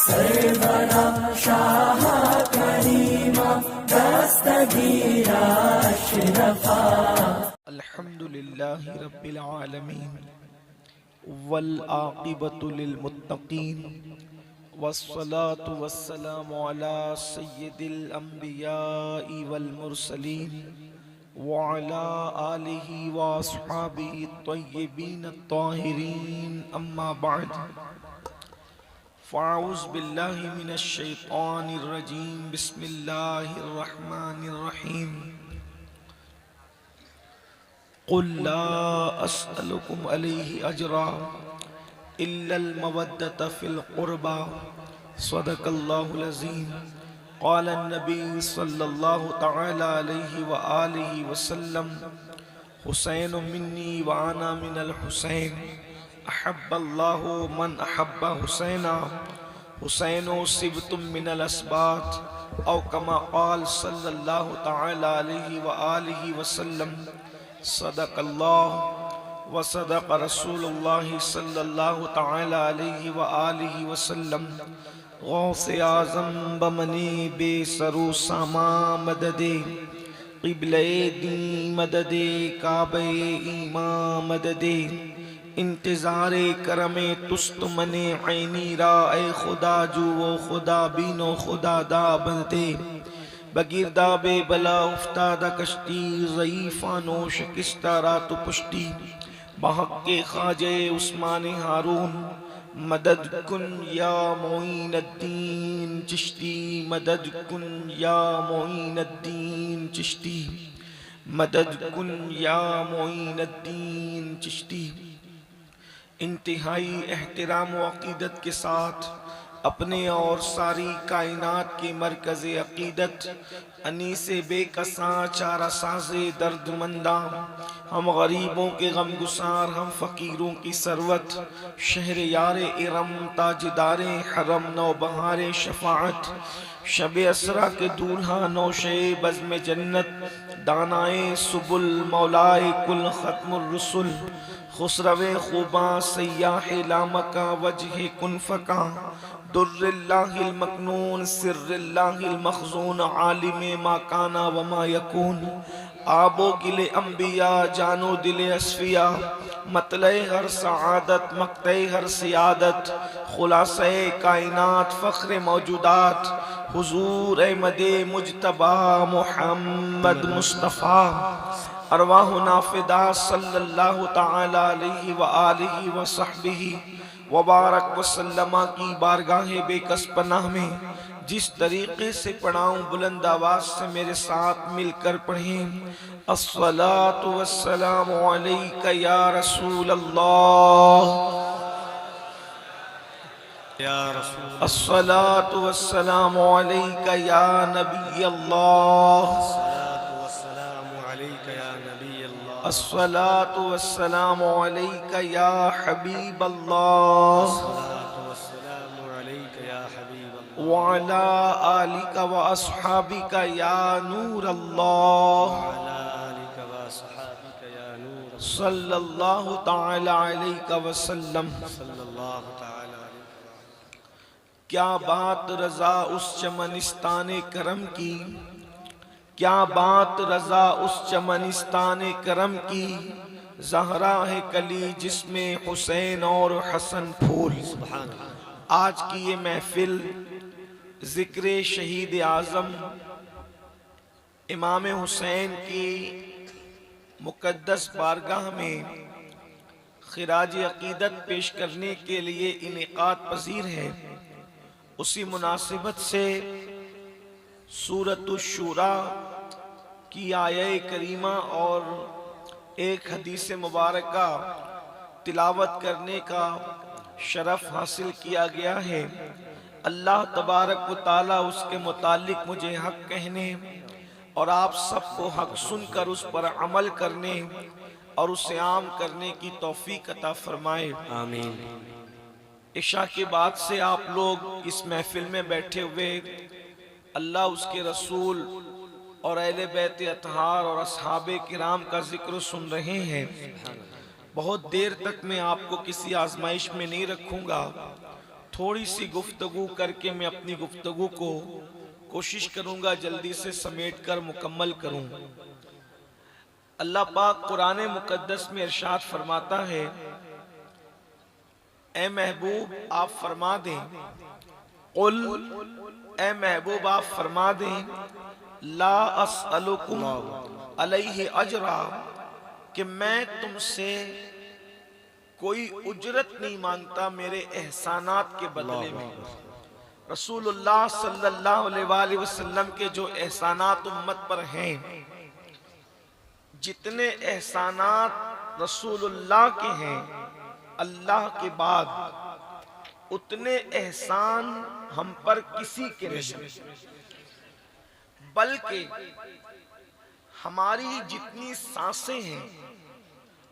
सरवरा शाह करीमा दस्तगीरा अशरफा। अल्हम्दुलिल्लाहि रब्बिल आलमीन वल आक़िबतु लिल मुत्तक़ीन वस्सलातु वस्सलामु अला सय्यिदिल अंबियाइ वल मुरसलीन व अला आलिहि व अस्हाबिहि त्वय्यिबीन अत्ताहिरीन अम्मा बअद फ़अऊज़ु बिल्लाहि मिनश शैतानिर रजीम बिस्मिल्लाहिर रहमानिर रहीम। क़ुल ला अस्अलुकुम अलैहि अजरा इल्लल मवद्दत फ़िल क़ुरबा सदक़ल्लाहुल अज़ीम। क़ाल नबी सल्लल्लाहु तआला अलैहि व आलिहि वसल्लम हुसैन मिन्नी व अना मिनल हुसैन अहब्बल्लाहु मन अहब्बा हुसैना हुसैनो सिबतुम मिनल अस्बात औ कमा क़ाल सल्लल्लाहु तआला अलैहि व आलिहि वसल्लम। सदक़ल्लाह व सदक़ रसूलुल्लाह सल्लल्लाहु तआला अलैहि व आलिहि वसल्लम। गौसे आज़म बमने बेसरो सामा मददे क़िबले दी मददे काबे ईमा मददे इंतज़ारे करमे तुस्त मने ऐनी रा ए खुदा जुओ खुदा बीनो खुदा दा बदे बगिरदा बे बला उफ्तादा कश्ती ज़ईफ़ानो शिकस्ता रात पुश्ती बहक के ख्वाजे उस्मान हारून मदद कुन या मोइनुद्दीन चिश्ती मदद कुन या मोइनुद्दीन चिश्ती मदद कुन या मोइनुद्दीन चिश्ती। इंतहाई एहतराम व अक़ीदत के साथ अपने और सारी कायनात के मरकज़ अक़ीदत अनीसे बेकसां चारा साज़े दर्दमंदा हम गरीबों के गमगुसार हम फ़कीरों की सरवत शहर यार इरम ताजदारे हरम नौ बहारे शफ़ाअत शब असरा के दूल्हा नौशे बज़्म जन्नत दानाए सुबुल मौलाए कुल ख़त्मुर रसूल खुसरवे खुबा सयाह लामका वजह कुनफका दुर्रिल्लाहिल मकनून सिर्रिल्लाहिल मखज़ून आलिमे मा काना व मा यकून आबो गिले अंबिया जानो दिले अस्फिया मतले हर सआदत मक्ते हर सियादत खुलासे कायनात फ़ख्र मौजूदात हुजूर अहमदे मुजतबा मुहम्मद मुस्तफ़ा अरवाह नाफिदा सल्लल्लाहु तआला अलैहि व आलिहि व सहबिही व बारक वसल्लमा की बारगाह बेकस पनाह में जिस तरीके से पढ़ाऊं बुलंद आवाज से मेरे साथ मिलकर पढ़ें। अस्सलातु वस्सलामु अलैका या रसूल अल्लाह या रसूल अस्सलातु वस्सलामु अलैका या नबी अल्लाह अस्सलातु वस्सलामु अलैका या हबीब अल्लाह व अला आलिका व अस्हाबिका या नूर अल्लाह सल्लल्लाहु तआला अलैहि वसल्लम। क्या बात रज़ा उस चमनिस्ताने करम की, क्या बात रज़ा उस चमनिस्ताने करम की, ज़हरा है कली जिसमें हुसैन और हसन फूल। आज की ये महफिल ज़िक्र शहीद आज़म इमाम हुसैन की मुक़द्दस बारगाह में खिराज अक़ीदत पेश करने के लिए इनेक़ाद पज़ीर है। उसी मुनासिबत से सूरत शुरा की आये करीमा और एक हदीस मुबारका तिलावत करने का शरफ हासिल किया गया है। अल्लाह तबारक व तआला उसके मुतालिक मुझे हक कहने और आप सबको हक सुनकर उस पर अमल करने और उसे आम करने की तौफीक अता फरमाए, आमीन। इशा के बाद से आप लोग इस महफिल में बैठे हुए अल्लाह उसके रसूल और अहले बैत अतहार और असहाबे किराम का जिक्र सुन रहे हैं। बहुत देर तक मैं आपको किसी आजमाइश में नहीं रखूंगा, थोड़ी सी गुफ्तगू करके मैं अपनी गुफ्तगू को कोशिश करूंगा जल्दी से समेट कर मुकम्मल करूं। अल्लाह पाक कुरान मुकद्दस में इरशाद फरमाता है, ए महबूब आप फरमा दें, कुल ए महबूब आप फरमा दें, ला अस्अलुकुम अलैहि अजरा, कि मैं तुमसे कोई उजरत नहीं मांगता मेरे एहसानात के बदले में। रसूलुल्लाह सल्लल्लाहु अलैहि वसल्लम के जो एहसानात उम्मत पर हैं, जितने एहसानात रसूलुल्लाह के हैं अल्लाह के बाद, उतने एहसान हम पर किसी के नहीं। बल्कि हमारी जितनी सांसें हैं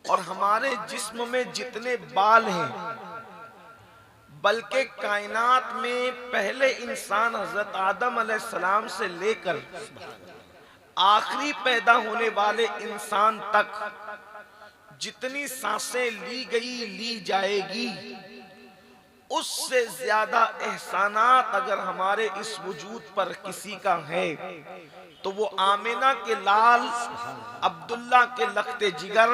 और हमारे जिस्म में जितने बाल हैं, बल्कि कायनात में पहले इंसान हजरत आदम अलैहिस्सलाम से लेकर आखिरी पैदा होने वाले इंसान तक जितनी सांसें ली गई ली जाएगी, उससे ज्यादा एहसानात अगर हमारे इस वजूद पर किसी का है तो वो आमिना के लाल अब्दुल्ला के लख्ते जिगर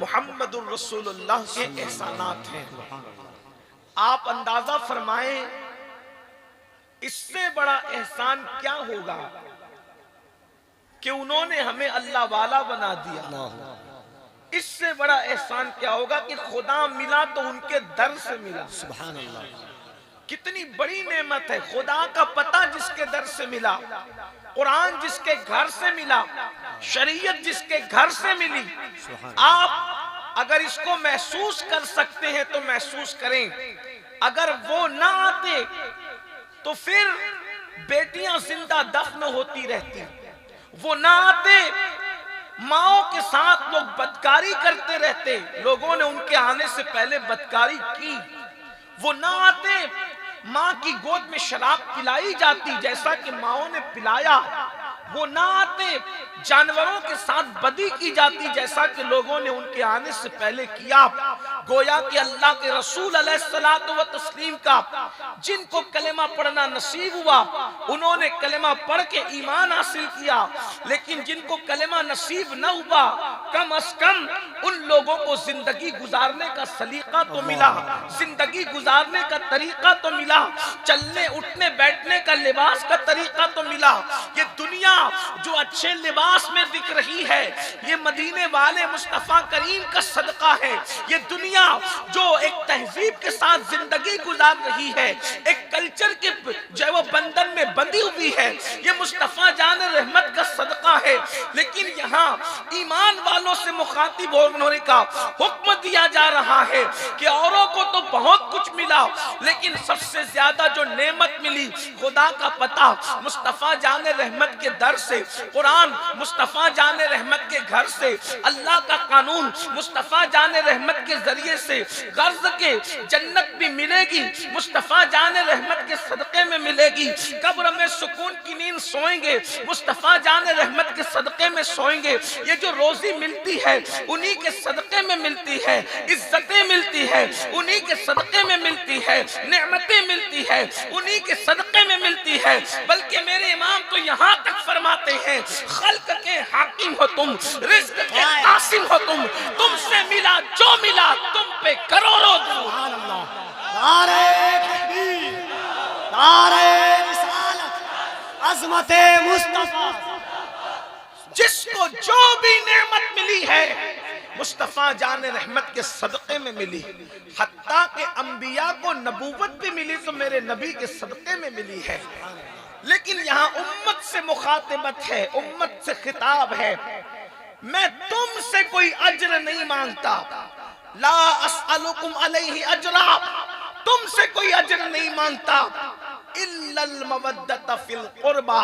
मुहम्मदुर रसूलुल्लाह के एहसानात हैं। आप अंदाजा फरमाएं इससे बड़ा एहसान क्या होगा कि उन्होंने हमें अल्लाह वाला बना दिया। इससे बड़ा एहसान क्या होगा कि खुदा मिला तो उनके दर से मिला। सुभान अल्लाह, कितनी बड़ी नेमत है। खुदा का पता जिसके दर से मिला, कुरान जिसके घर से मिला, शरीयत जिसके घर से मिली। आप अगर इसको महसूस कर सकते हैं तो महसूस करें। अगर वो ना आते तो फिर बेटियां जिंदा दफन होती रहती। वो ना आते, माओ के साथ लोग बदकारी करते रहते। लोगों ने उनके आने से पहले बदकारी की। वो ना आते, माँ की गोद में शराब पिलाई जाती जैसा कि माओ ने पिलाया। वो ना आते, जानवरों के साथ बदी की जाती जैसा कि लोगों ने उनके आने से पहले किया। गोया कि अल्लाह के रसूल अलैहिस्सलातु व तस्लीम का जिनको कलेमा पढ़ना नसीब हुआ, उन्होंने कलेमा पढ़ के ईमान हासिल किया। लेकिन जिनको कलेमा नसीब न हुआ, कम अज कम उन लोगों को जिंदगी गुजारने का सलीका तो मिला, जिंदगी गुजारने का तरीका तो मिला, चलने उठने बैठने का लिबास का तरीका तो मिला। ये दुनिया जो अच्छे लिबास में दिख रही है, ये मदीने वाले मुस्तफा करीम का सदका है। ये दुनिया जो एक तहजीब के साथ जिंदगी गुजार रही है, एक कल्चर के जो वो बंधन में बंधी हुई है, ये मुस्तफा जान रहमत का सदका है। लेकिन यहाँ ईमान वालों से मुखातिब होने का हुक्म दिया जा रहा है कि औरों को तो बहुत कुछ मिला, लेकिन सबसे ज्यादा जो नेमत मिली खुदा का पता मुस्तफा जान रहमत के दर से, कुरान मुस्तफा जान रहमत के घर से, अल्लाह का कानून मुस्तफा जान रहमत के जरिए से, गर्ज के जन्नत भी मिलेगी मुस्तफा जान रहमत के सदके में मिलेगी। कब्र में सुकून की नींद सोएंगे मुस्तफा जान रहमत के सदके में सोएंगे। ये जो रोजी मिलती है उन्हीं के सदके में मिलती है, इज्जतें मिलती है उन्हीं के सदके में मिलती है, नेमतें मिलती है उन्हीं के सदके में मिलती है। बल्कि मेरे इमाम तो यहाँ तक फरमाते हैं, खल्क के हाकिम हो तुम, रिज़्क़ के कासिम हो तुम, तुमसे मिला जो मिला तुम पे करोड़ों। सुभान अल्लाह, नारे तकबीर, नारे रिसालत, अज़मते मुस्तफा। जिसको जो भी नेमत मिली है मुस्तफा जान रहमत के सदक़े में मिली। हत्ता के अंबिया को नबूवत भी मिली तो मेरे नबी के सदक़े में मिली है। लेकिन यहाँ उम्मत से मुखातिबत है, उम्मत से खिताब है। मैं तुमसे कोई अज्र नहीं मांगता, ला अस्अलुकुम अलैहि अजरा, तुमसे कोई अज्र नहीं मांगता, इल्लल मवद्दत फिल कुर्बा,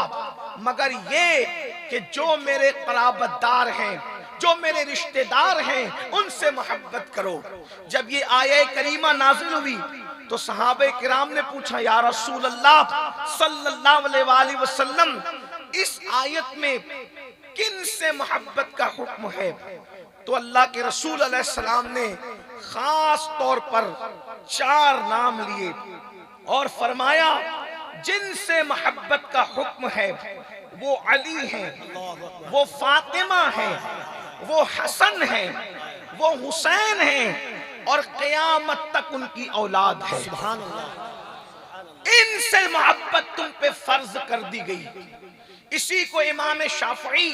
मगर ये कि जो मेरे क़राबतदार हैं, जो मेरे रिश्तेदार हैं, उनसे मोहब्बत करो। जब ये आया करीमा नाज़िल हुई तो सहाबे किराम ने पूछा, या रसूल अल्लाह सल्लल्लाहु अलैहि वसल्लम, इस आयत में किन से मोहब्बत का हुक्म है? तो अल्लाह के रसूल अलैहिस्सलाम ने खास तौर पर 4 नाम लिए। और फरमाया जिनसे मोहब्बत का हुक्म है वो अली हैं, वो फातिमा हैं, वो हसन हैं, वो हुसैन हैं और क़यामत तक उनकी औलाद है। इनसे मोहब्बत तुम पे फर्ज कर दी गई। इसी को इमाम शाफई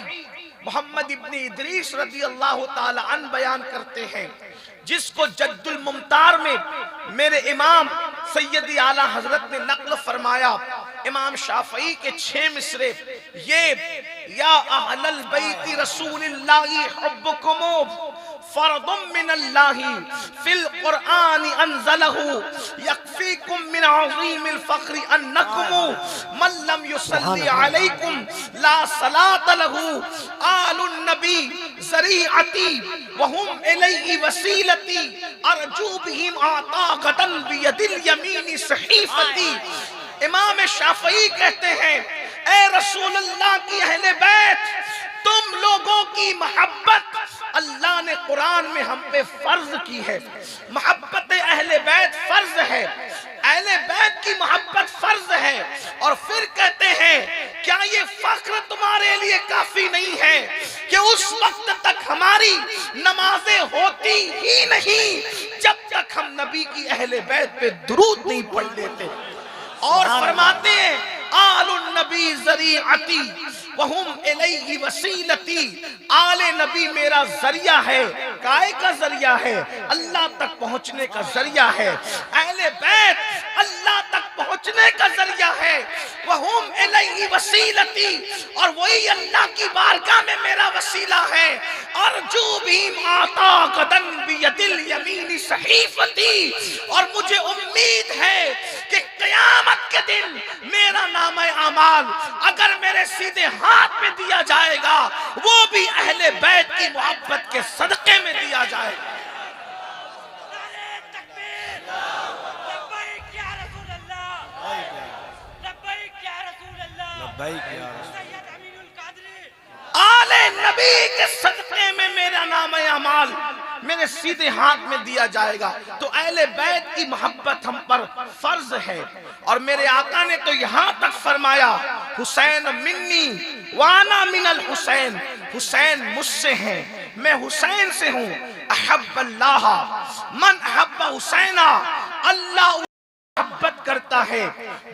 मोहम्मद इब्न इदरीस रज़ी अल्लाह ताला अन बयान करते हैं, जिसको जद्दुल मुमतार में मेरे इमाम सैयदी आला हजरत ने नक्ल फरमाया। इमाम शाफई के 6 मिसरे ये या अहलल बैति रसूलिल्लाहि हुब्बुकुम फर्दुम मिनल्लाहि फिल कुरआन अनज़लहु यकफीकुम मिन अज़ीमिल फ़ख्रि अन्नकुम मन लम युसल्ली अलैकुम ला सलात लहु आलुन नबी ज़रीअती व हुम इलैहि वसीलती अर्जू बिहिम आताक़तन बियदिल यमीनी सहीफ़ती। इमाम शाफई कहते हैं, ए रसूलुल्लाह की अहले बैत, तुम लोगों की मोहब्बत अल्लाह ने कुरान में हम पे फर्ज की है। मोहब्बत अहले बैत फर्ज है, अहले बैत की मोहब्बत फर्ज है। और फिर कहते हैं, क्या ये फख्र तुम्हारे लिए काफी नहीं है कि उस वक्त तक हमारी नमाजें होती ही नहीं जब तक हम नबी की अहले बैत पे दुरूद नहीं पढ़ लेते। और फरमाते हैं, आलुन नबी ज़रीअती वहुम इलैहि वसीलती, आले नबी मेरा जरिया है। काय का जरिया है? अल्लाह तक पहुंचने का जरिया है। अहले बैत अल्लाह तक पहुंचने का जरिया है। वहुम इलैहि वसीलती, और वही अल्लाह की बारगाह में मेरा वसीला है। अर्जू बिहिम आताक़तन बियदिल यमीनी सहीफ़ती, और मुझे उम्मीद है कि क़यामत के दिन मेरा नाम आमाल अगर मेरे सीधे हाथ में दिया जाएगा, वो भी अहले बैत की मोहब्बत के सदक़े में दिया जाएगा। आले नबी के सदक़े में मेरा नाम अमाल मेरे सीधे हाथ में दिया जाएगा। तो अहले बैत की मोहब्बत हम पर फर्ज है। और मेरे आका ने तो यहाँ तक फरमाया, हुसैन मिन्नी वाना मिनल हुसैन, हुसैन मुझसे हैं, मैं हुसैन से हूँ। अहब्बल्लाह मन अहब्ब हुसैना, अल्लाह मोहब्बत करता है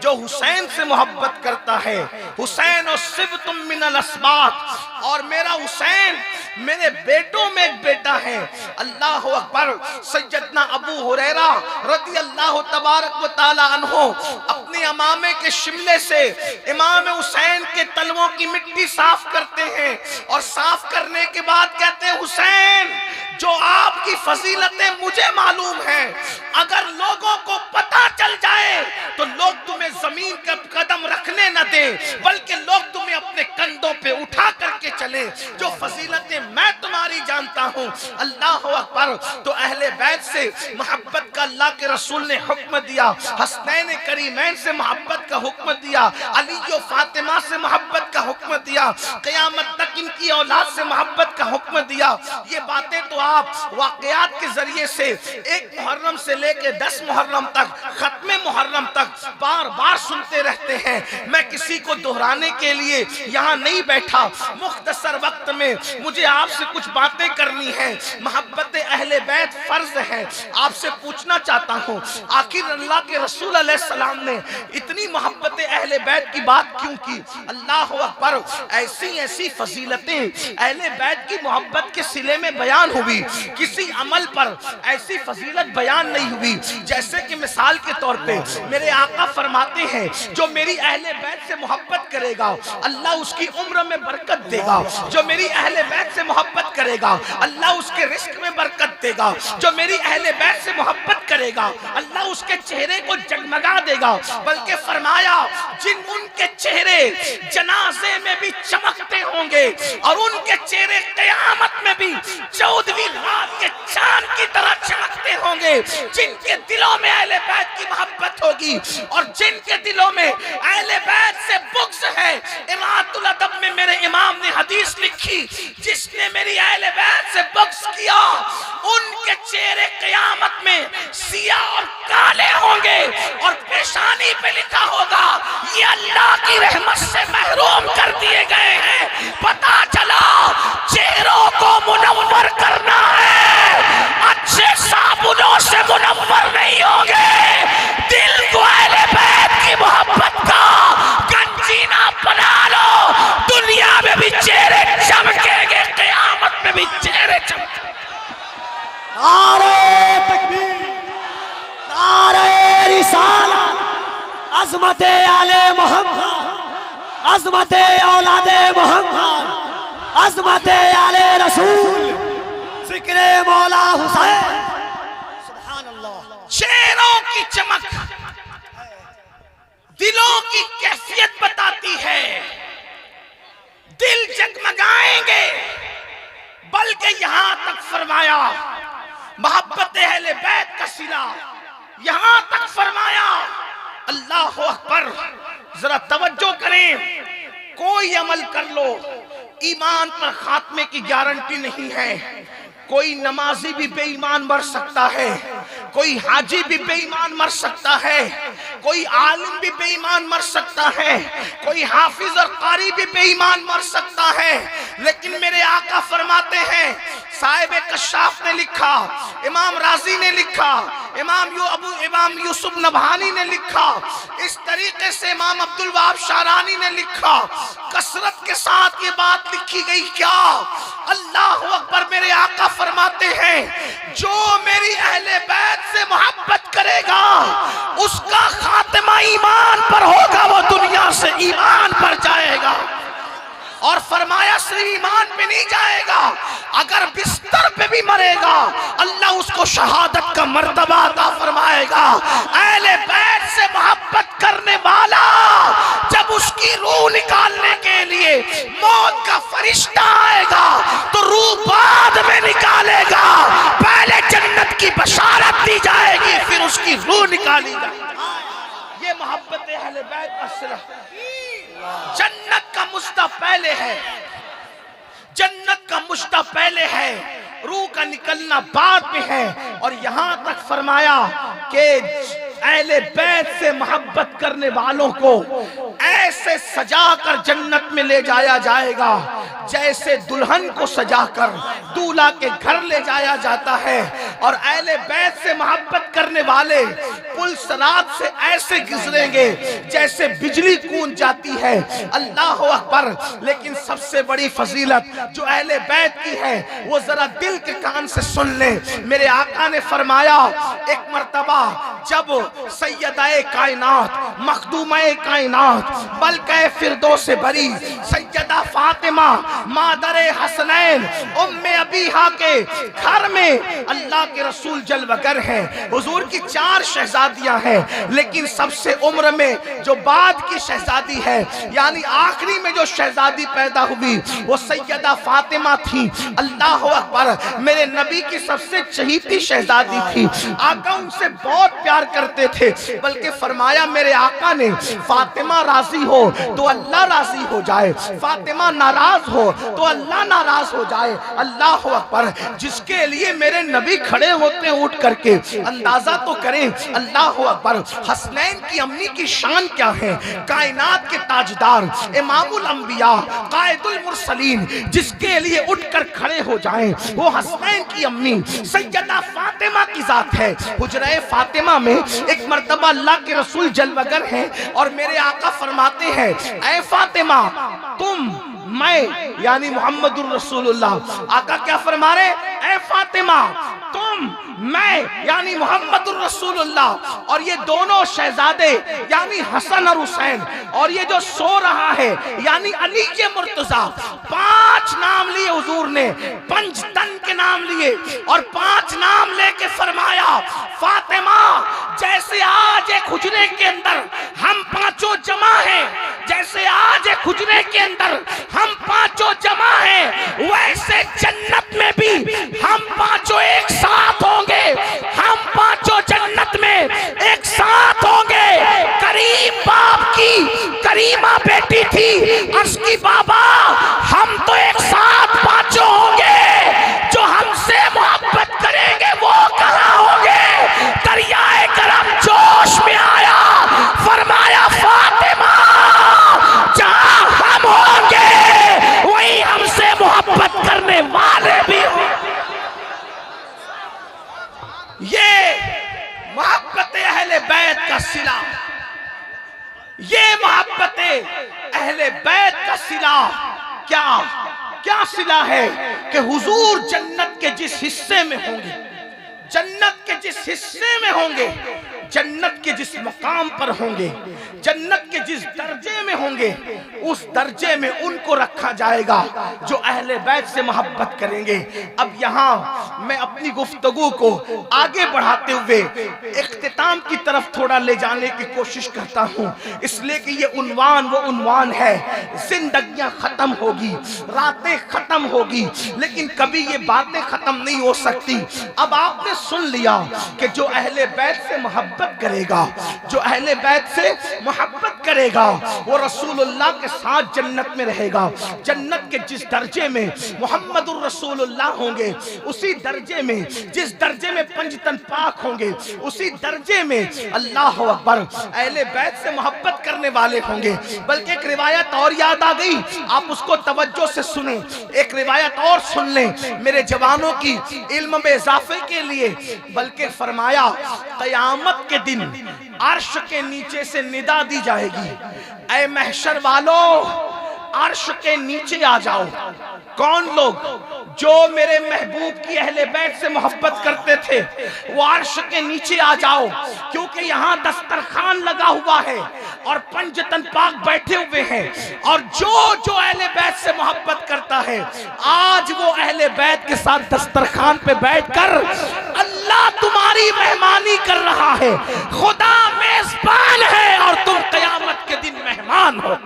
जो हुसैन से मोहब्बत करता है। हुसैन और सिब्तुम मिनल अस्बात, और मेरा हुसैन मेरे बेटों में एक बेटा है। अल्लाह अकबर। सैयदना अबू हुरैरा रज़ी अल्लाह तबारक व तआला अन्हु अपने अमामे के शिमले से इमाम हुसैन के तलवों की मिट्टी साफ करते हैं, और साफ करने के बाद कहते हैं, हुसैन जो आपकी फजीलतें मुझे मालूम है, अगर लोगों को पता चल जाए तो लोग तुम्हें जमीन का कदम रखने न दे, बल्कि लोग तुम्हें अपने कंधों पे उठा करके चले। जो फजीलतें मैं तुम्हारी जानता हूँ। अल्लाह अकबर। तो अहले बैत से मोहब्बत का अल्लाह के रसूल ने हुक्म दिया, हसनैन करीमैन से मोहब्बत का हुक्म दिया, अली और फातिमा से मोहब्बत का हुक्म दिया, क़यामत तक इनकी औलाद से मोहब्बत का हुक्म दिया। ये बातें तो आप वाक़यात के जरिए से 1 मुहर्रम से लेके 10 मुहर्रम तक, खत्मे मुहर्रम तक बार बार सुनते रहते हैं। मैं किसी को दोहराने के लिए यहाँ नहीं बैठा। मुख्तसर वक्त में मुझे आपसे कुछ बातें करनी है। मोहब्बत अहले बैत फर्ज है। आपसे पूछना चाहता हूँ, आखिर अल्लाह के रसूल अलैहिस्सलाम ने इतनी मोहब्बत अहले बैत की बात क्यों की? अल्लाह अकबर। ऐसी ऐसी फजीलतें अहले बैत की मोहब्बत के सिले में बयान हुई, किसी अमल पर ऐसी फजीलत बयान नहीं हुई। जैसे कि मिसाल के तौर पे मेरे आका फरमाते हैं, जो मेरी अहले बैत से मोहब्बत करेगा अल्लाह उसकी उम्र में बरकत देगा। जो मेरी अहले बैत से मोहब्बत करेगा अल्लाह उसके रिस्क में बरकत देगा। जो मेरी अहले बैत से मोहब्बत करेगा अल्लाह उसके चेहरे को जगमगा देगा। बल्कि फरमाया, जिन उनके चेहरे जनाज जनाजे में भी चमकते होंगे और उनके चेहरे क़यामत में भी 14वीं रात के चांद की तरह चमकते होंगे। जिनके दिलों में अहले बैत की मोहब्बत होगी और जिनके दिलों में अहले बैत से बुग़्ज़ है। इरादुल अदब में मेरे इमाम ने हदीस लिखी, जिसने मेरी अहले बैत से बुग़्ज़ किया उनके चेहरे क़यामत में सिया और काले होंगे और पेशानी पे लिखा होगा ये अल्लाह की रहमत से महरूम कर दिए गए हैं। पता चला चेहरों को मुनव्वर करना है, अच्छे साबुनों से मुनव्वर नहीं होंगे। दिल को अहले बैत की मोहब्बत का गंजीना बना लो, दुनिया में भी चेहरे चमकेंगे, क़यामत में भी चेहरे चमकेंगे। नारे तकबीर, नारे रिसालत, अज़मते आले मोहम्मद, अज़मते औलादे मोहम्मद, अज़मते आले रसूल, ज़िक्रे मौला हुसैन। सुभान अल्लाह। चेहरों की चमक दिलों की कैफियत बताती है। दिल जगमगाएंगे, बल्कि यहां तक फरमाया मोहब्बत अहले बैत का सिला, यहां तक फरमाया। अल्लाह अकबर, जरा तवज्जो करें। कोई अमल कर लो, ईमान पर खात्मे की गारंटी नहीं है। कोई नमाजी भी बेईमान मर सकता है, कोई हाजी भी बेईमान मर सकता है, कोई आलिम भी बेईमान मर सकता है, कोई हाफिज और कारी भी बेईमान मर सकता है। लेकिन मेरे आका फरमाते हैं, साहिब कशाफ ने लिखा, इमाम राजी ने लिखा, इमाम यूसुफ नबहानी ने लिखा, इस तरीके से इमाम अब्दुल वहाब शारानी ने लिखा, कसरत के साथ ये बात लिखी गई। क्या? अल्लाह अकबर। मेरे आका फरमाते हैं, जो मेरी अहले बैत से मोहब्बत करेगा उसका खात्मा ईमान पर होगा, वो दुनिया से ईमान पर जाएगा। और फरमाया सिर्फ ईमान पे नहीं जाएगा, अगर बिस्तर पे भी मरेगा अल्लाह उसको शहादत का मर्तबा अता फरमाएगा। अहले बैत से मोहब्बत करने वाला जब उसकी रूह निकालने के लिए मौत का फरिश्ता आएगा तो रूह बाद में निकालेगा। पहले जन्नत की बशारत दी जाएगी, फिर उसकी रूह निकाली जाएगी। ये मोहब्बत अहले बैत का सिला। जन्नत का मुश्ता पहले है, जन्नत का मुश्ता पहले है, रूह का निकलना बाद में है। और यहां तक फरमाया कि अहले बैत से मोहब्बत करने वालों को ऐसे सजाकर जन्नत में ले जाया जाएगा जैसे दुल्हन को सजाकर दूल्हा के घर ले जाया जाता है। और अहले बैत से मोहब्बत करने वाले पुल सरात से ऐसे गुजरेंगे जैसे बिजली कूद जाती है। अल्लाह अकबर। लेकिन सबसे बड़ी फजीलत जो अहले बैत की है वो जरा दिल के कान से सुन ले। मेरे आका ने फरमाया, एक मर्तबा जब सैयदाए कायनात, मखदूमाए कायनात, बल्कि फिरदौस बरी सैयदा फातिमा मादरे हसनैन उम्मे अबीहा के घर में अल्लाह के रसूल जलवगर हैं। हुजूर की 4 शहजादियां हैं, लेकिन सबसे उम्र में जो बाद की शहजादी है, यानी आखिरी में जो शहजादी पैदा हुई वो सैयदा फातिमा थी। अल्लाह अकबर। मेरे नबी की सबसे चहीती शहजादी थी। आका उनसे बहुत प्यार करते थे, बल्कि फरमाया मेरे आका ने, फातिमा राजी हो तो अल्लाह राजी हो जाए, फातिमा नाराज हो तो अल्लाह नाराज हो जाए। अल्लाह अकबर। जिसके लिए मेरे नबी खड़े होते हैं उठ करके, अंदाजा तो करें। अल्लाह अकबर। हसनैन की अम्मी की शान क्या है? कायनात के ताजदार, इमामुल अंबिया, कायदुल मुरसलीन, जिसके लिए उठकर खड़े हो जाएं वो हसनैन की अम्मी सैयदा फातिमा की जात है। हुजरे फातिमा में एक मर्तबा अल्लाह के रसूल जलवगर हैं और मेरे आका फरमाते हैं, ऐ फातिमा तुम मैं यानी मोहम्मदुर रसूलुल्लाह। आका क्या फरमा रहे? ऐ फातिमा तुम मैं यानी मोहम्मदुर रसूलुल्लाह। और ये दोनों शहजादे यानी हसन और हुसैन, और ये जो सो रहा है यानी अली के मुर्तजा। 5 नाम लिए हुजूर ने, पंचतन के नाम लिए और 5 नाम लेके फरमाया, फातिमा जैसे आज एक हुजरे के अंदर हम 5 जमा हैं, जैसे आज आज एक हुजरे के अंदर हम पांचों जमा हैं, वैसे जन्नत में भी हम पांचों एक साथ होंगे। हम पांचों जन्नत में एक साथ होंगे। करीम बाप की करीमा बेटी थी, अर्श की बाबा हम तो एक साथ पांचों होंगे। जो हमसे मोहब्बत करेंगे वो कहाँ होंगे? दरियाए करम जोश में आया, फरमाया फातिमा जहां हम होंगे वही हमसे मोहब्बत करने वाले भी होंगे। ये मोहब्बत अहले बैत का सिला, ये मोहब्बत अहले बैत का सिला क्या सिला है कि हुजूर जन्नत के जिस हिस्से में होंगे, जन्नत के जिस हिस्से में होंगे, जन्नत के जिस मकाम पर होंगे, जन्नत के जिस दर्जे में होंगे, उस दर्जे में उनको रखा जाएगा जो अहले बैत से मोहब्बत करेंगे। अब यहाँ मैं अपनी गुफ्तगू को आगे बढ़ाते हुए इख्तिताम की तरफ थोड़ा ले जाने की कोशिश करता हूँ, इसलिए कि ये उन्वान वो उन्वान है, जिंदगियां खत्म होगी, रातें खत्म होगी, लेकिन कभी ये बातें खत्म नहीं हो सकती। अब आपने सुन लिया कि जो अहले बैत से मोहब्बत करेगा, जो अहले बैत से मोहब्बत करेगा वो रसूलुल्लाह के साथ जन्नत में रहेगा। जन्नत के जिस दर्जे में मोहम्मदुर रसूलुल्लाह होंगे, उसी दर्जे में, जिस दर्जे में पंजतन पाक होंगे, उसी दर्जे में अल्लाह अकबर अहले बैत से मोहब्बत करने वाले होंगे। बल्कि एक रिवायत और याद आ गई, आप उसको तवज्जो से सुने। एक रिवायत और सुन लें मेरे जवानों की इल्म में इजाफे के लिए। बल्कि फरमाया क़यामत के दिन अर्श के नीचे से निदा दी जाएगी, ऐ महशर वालों अर्श के नीचे आ जाओ। कौन लोग? जो मेरे महबूब की अहले बैत से मोहब्बत करते थे, वो अर्श के नीचे आ जाओ, क्योंकि यहाँ दस्तरखान लगा हुआ है और पंजतन पाक बैठे हुए हैं। और जो अहले बैत से मोहब्बत करता है, आज वो अहले बैत के साथ दस्तरखान पे बैठकर अल्लाह तुम्हारी मेहमानी कर रहा है। खुदा मेजबान है और तुम क़यामत के दिन मेहमान हो।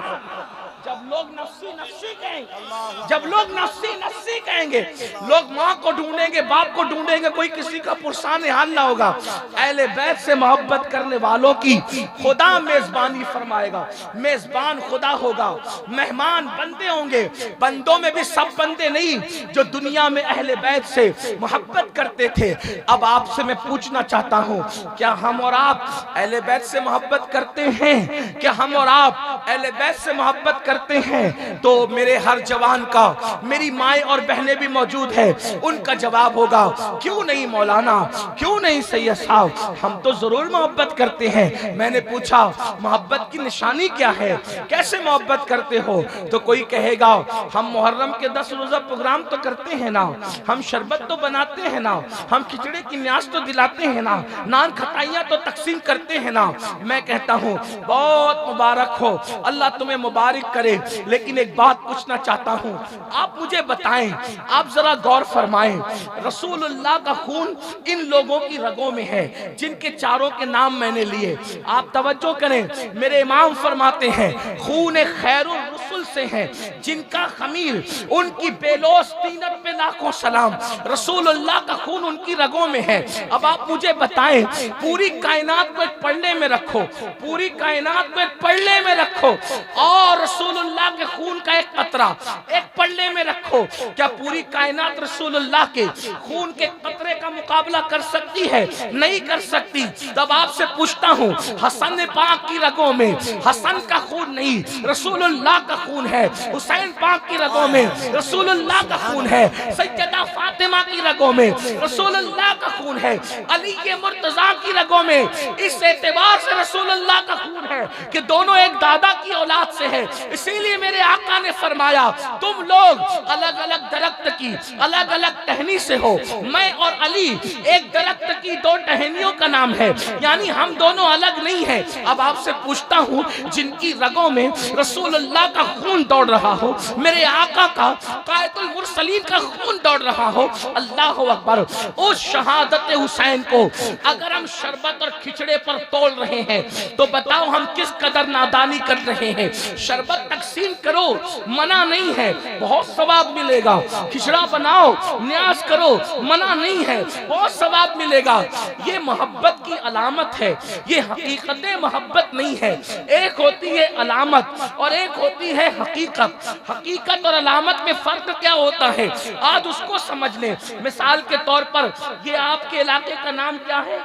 जब लोग नफ्सी नफ्सी कहेंगे, जब लोग नफ्सी नफ्सी कहेंगे, लोग माँ को ढूंढेंगे, बाप को ढूंढेंगे, कोई किसी का पुरसान हाल ना होगा। अहले बैत से मोहब्बत करने वालों की खुदा मेजबानी फरमाएगा। मेजबान खुदा होगा, मेहमान बंदे होंगे। बंदों में भी सब बंदे नहीं जो दुनिया में अहले बैत से मोहब्बत करते थे। अब आपसे मैं पूछना चाहता हूँ, क्या हम और आप अहले बैत से मोहब्बत करते हैं? क्या हम और आप अहले बैत से मोहब्बत करते हैं? तो मेरे हर जवान का, मेरी माएँ और बहनें भी मौजूद है, उनका जवाब होगा क्यों नहीं मौलाना, क्यों नहीं सैयद साहब, हम तो जरूर मोहब्बत करते हैं। मैंने पूछा मोहब्बत की निशानी क्या है, कैसे मोहब्बत करते हो? तो कोई कहेगा हम मुहर्रम के 10 रोजा प्रोग्राम तो करते हैं ना, हम शरबत तो बनाते हैं ना, हम खिचड़े की न्याज तो दिलाते हैं ना, नान खटाइयाँ तो तकसीम करते हैं ना। मैं कहता हूँ बहुत मुबारक हो, अल्लाह तुम्हें मुबारक करे। लेकिन एक बात पूछना चाहता हूँ, आप मुझे बताएं, आप जरा गौर फरमाएं, रसूलुल्लाह का खून इन लोगों की रगों में है जिनके चारों के नाम मैंने लिए। आप तवज्जो करें, मेरे इमाम फरमाते हैं खून खैरुल रसूल से है जिनका खमीर उनकी बेलोस तीनत पे लाखों सलाम। रसूलुल्लाह का खून उनकी रगों में है। अब आप मुझे बताएं, पूरी कायनात को एक पल्ले में रखो, पूरी कायनात को एक पल्ले में रखो और रसूलुल्लाह के खून का एक कतरा एक पल्ले में रखो, क्या पूरी कायनात रसूलुल्लाह के खून के कतरे का मुकाबला कर सकती है? नहीं कर सकती। तब आपसे पूछता हूँ, हसन पाक की रगों में हसन का खून नहीं, रसूलुल्लाह का खून है। हुसैन पाक की रगों में रसूलुल्लाह का खून है। सैयदा फातिमा की रगों में रसूलुल्लाह का खून है। अली के मुर्तजा की रगों में इस एतबार से रसूलुल्लाह का खून है कि दोनों एक दादा की औलाद से है। इसीलिए मेरे आका ने फरमाया तुम लोग अलग अलग दरख्त की अलग अलग टहनी से हो, मैं और अली एक दरख्त की दो टहनियों का नाम है, यानी हम दोनों अलग नहीं हैं। अब आपसे पूछता हूँ, जिनकी रगों में रसूलुल्लाह का खून दौड़ रहा हो, मेरे आका का कायतुल मुरसलीन का खून दौड़ रहा हो। अल्लाह अकबर। उस शहादत हुसैन को अगर हम शरबत और खिचड़े पर तोल रहे हैं तो बताओ हम किस कदर नादानी कर रहे हैं। शरबत तकसीम करो, मना नहीं है, बहुत सवाब मिलेगा। खिचड़ा बनाओ, न्याज करो, मना नहीं है, बहुत सवाब मिलेगा। ये मोहब्बत की अलामत है, ये हकीकत मोहब्बत नहीं है। एक होती है अलामत और एक होती है हकीकत। हकीकत और अलामत में फर्क क्या होता है आज उसको समझ लें। मिसाल के तौर पर ये आपके इलाके का नाम क्या है?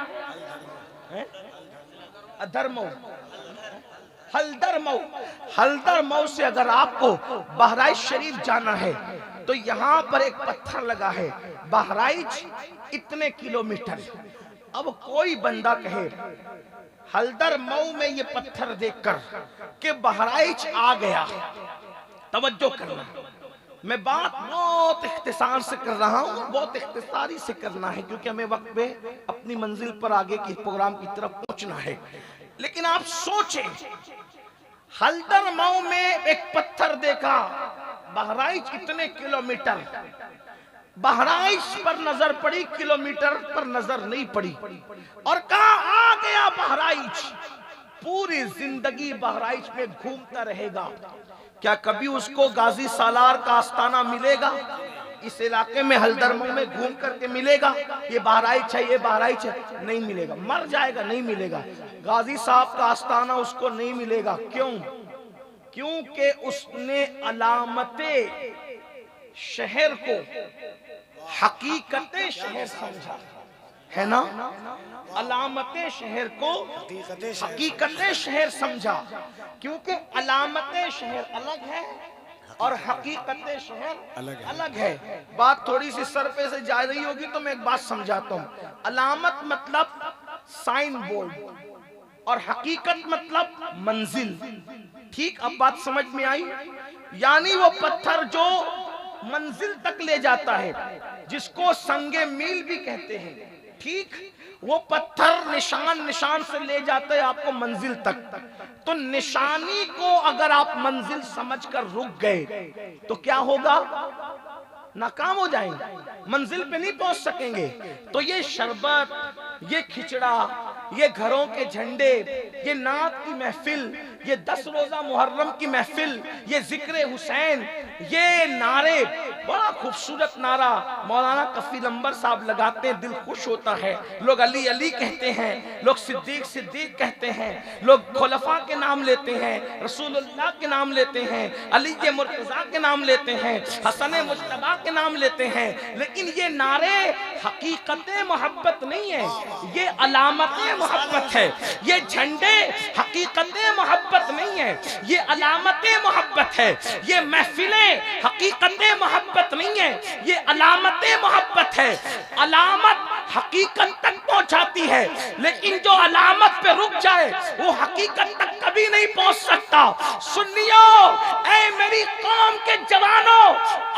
अधरमऊ, हल्दरमऊ। हल्दरमऊ से अगर आपको बहराइच शरीफ जाना है तो यहाँ पर एक पत्थर लगा है, बहराइच इतने किलोमीटर। अब कोई बंदा कहे हल्दरमऊ में ये पत्थर देखकर कि बहराइच आ गया, तवज्जो करना, मैं बात बहुत इख्तिसार से कर रहा हूँ, बहुत इख्तिसारी से करना है क्योंकि हमें वक्त पे अपनी मंजिल पर आगे की प्रोग्राम की तरफ पहुंचना है। लेकिन आप सोचें, हल्दरमऊ में एक पत्थर देखा, बहराइच इतने किलोमीटर, बहराइच पर नजर पड़ी, किलोमीटर पर नजर नहीं पड़ी, और कहा आ गया बहराइच। पूरी जिंदगी बहराइच में घूमता रहेगा, क्या कभी उसको गाजी सालार का आस्थाना मिलेगा? इस इलाके में हल्दरमऊ में घूम करके मिलेगा ये बहराइच है, ये बहराइच है? नहीं मिलेगा, मर जाएगा, नहीं मिलेगा। गाजी साहब का आस्थाना उसको नहीं मिलेगा। क्यों? क्योंकि उसने अलामते शहर को हकीकते शहर समझा है ना। अलामते शहर को हकीकते शहर समझा, क्योंकि अलामते शहर अलग है और हकीकते शहर अलग है। बात थोड़ी सी सर पे से जा रही होगी तो मैं एक बात समझाता हूँ। अलामत मतलब साइन बोर्ड और हकीकत मतलब मंजिल। ठीक, अब बात समझ में आई? यानी वो पत्थर जो मंजिल तक ले जाता है, जिसको संगे मील भी कहते हैं, ठीक, वो पत्थर निशान निशान से ले जाता है आपको मंजिल तक। तो निशानी को अगर आप मंजिल समझकर रुक गए तो क्या होगा? नाकाम हो जाएंगे, मंजिल पे नहीं पहुंच सकेंगे। तो ये शरबत, ये खिचड़ा, ये घरों के झंडे, ये नात की महफिल, ये 10 रोजा मुहर्रम की महफिल, ये जिक्र हुसैन, ये नारे, बड़ा खूबसूरत नारा मौलाना कफील अंबर साहब लगाते हैं, दिल खुश होता है। लोग अली अली कहते हैं, लोग सिद्दीक सिद्दीक कहते हैं, लोग खुलफा के नाम लेते हैं, रसूलुल्लाह के नाम लेते हैं, अली के मुर्तजा के नाम लेते हैं, हसन मुज्तबा के नाम लेते हैं। लेकिन ये नारे हकीकत मोहब्बत नहीं है, ये अलामत मोहब्बत है। ये झंडे हकीकत मोहब्बत नहीं है, ये अलामत मोहब्बत है। ये महफिलें हकीकत मोहब्बत नहीं है, ये अलामत मोहब्बत है। अलामत हकीकत तक पहुंचाती है, लेकिन जो अलामत पे रुक जाए वो हकीकत तक कभी नहीं पहुंच सकता। सुनियो ऐ मेरी कौम के जवानों,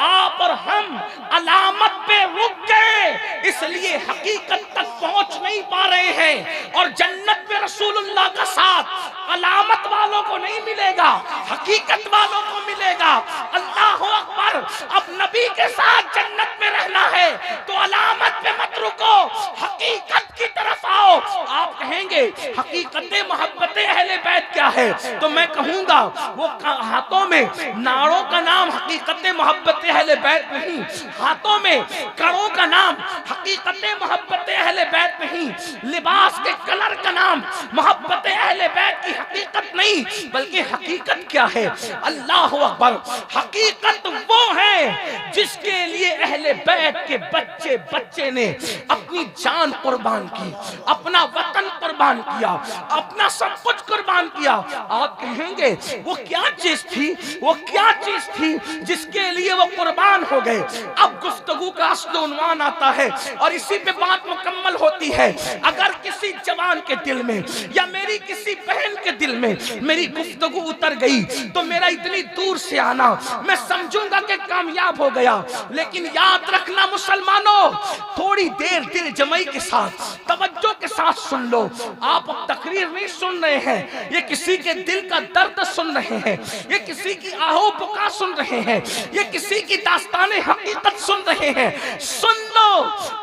आप और हम अलामत पे रुक गए, इसलिए हकीकत तक पहुंच नहीं पा रहे हैं। और जन्नत में रसूलुल्लाह का साथ अलामत वालों को नहीं मिलेगा, हकीकत वालों को मिलेगा। अल्लाह अकबर। अब नबी के साथ जन्नत में रहना है तो अलामत पे मत रुको, हकीकत की तरफ आओ। आप कहेंगे हकीकत मोहब्बत अहले बैत क्या है, तो मैं कहूंगा वो हाथों में नाड़ों का नाम हकीकत मोहब्बत अहले बैत नहीं, हाथों में कड़ों का नाम हकीकत मोहब्बत अहले बैत नहीं, लिबास के कलर का नाम मोहब्बत अहले बैत की हकीकत नहीं, बल्कि हकीकत क्या है? अल्लाह अकबर। हकीकत वो है जिसके लिए अहले बैत के बच्चे बच्चे ने अपनी जान कुर्बान की, अपना वतन कुर्बान किया, अपना सब कुछ कुर्बान किया। आप कहेंगे वो क्या चीज थी, वो क्या चीज थी जिसके लिए वो कुर्बान हो गए? अब गुफ्तगू का असली उन्वान आता है और इसी पे बात मुकम्मल होती है। अगर किसी जवान के दिल में या मेरी किसी बहन के दिल में मेरी गुफ्तगू उतर गई तो मेरा इतनी दूर से आना मैं समझूंगा कि कामयाब हो गया। लेकिन याद रखना मुसलमानों, थोड़ी देर दिल जमाई के साथ, तवज्जो के साथ सुन लो। आप अब तकरीर नहीं सुन रहे हैं, ये किसी के दिल का दर्द सुन रहे हैं, ये किसी की आहो पुकार सुन रहे हैं, ये किसी की दास्ताने हकीकत सुन रहे हैं। सुन लो,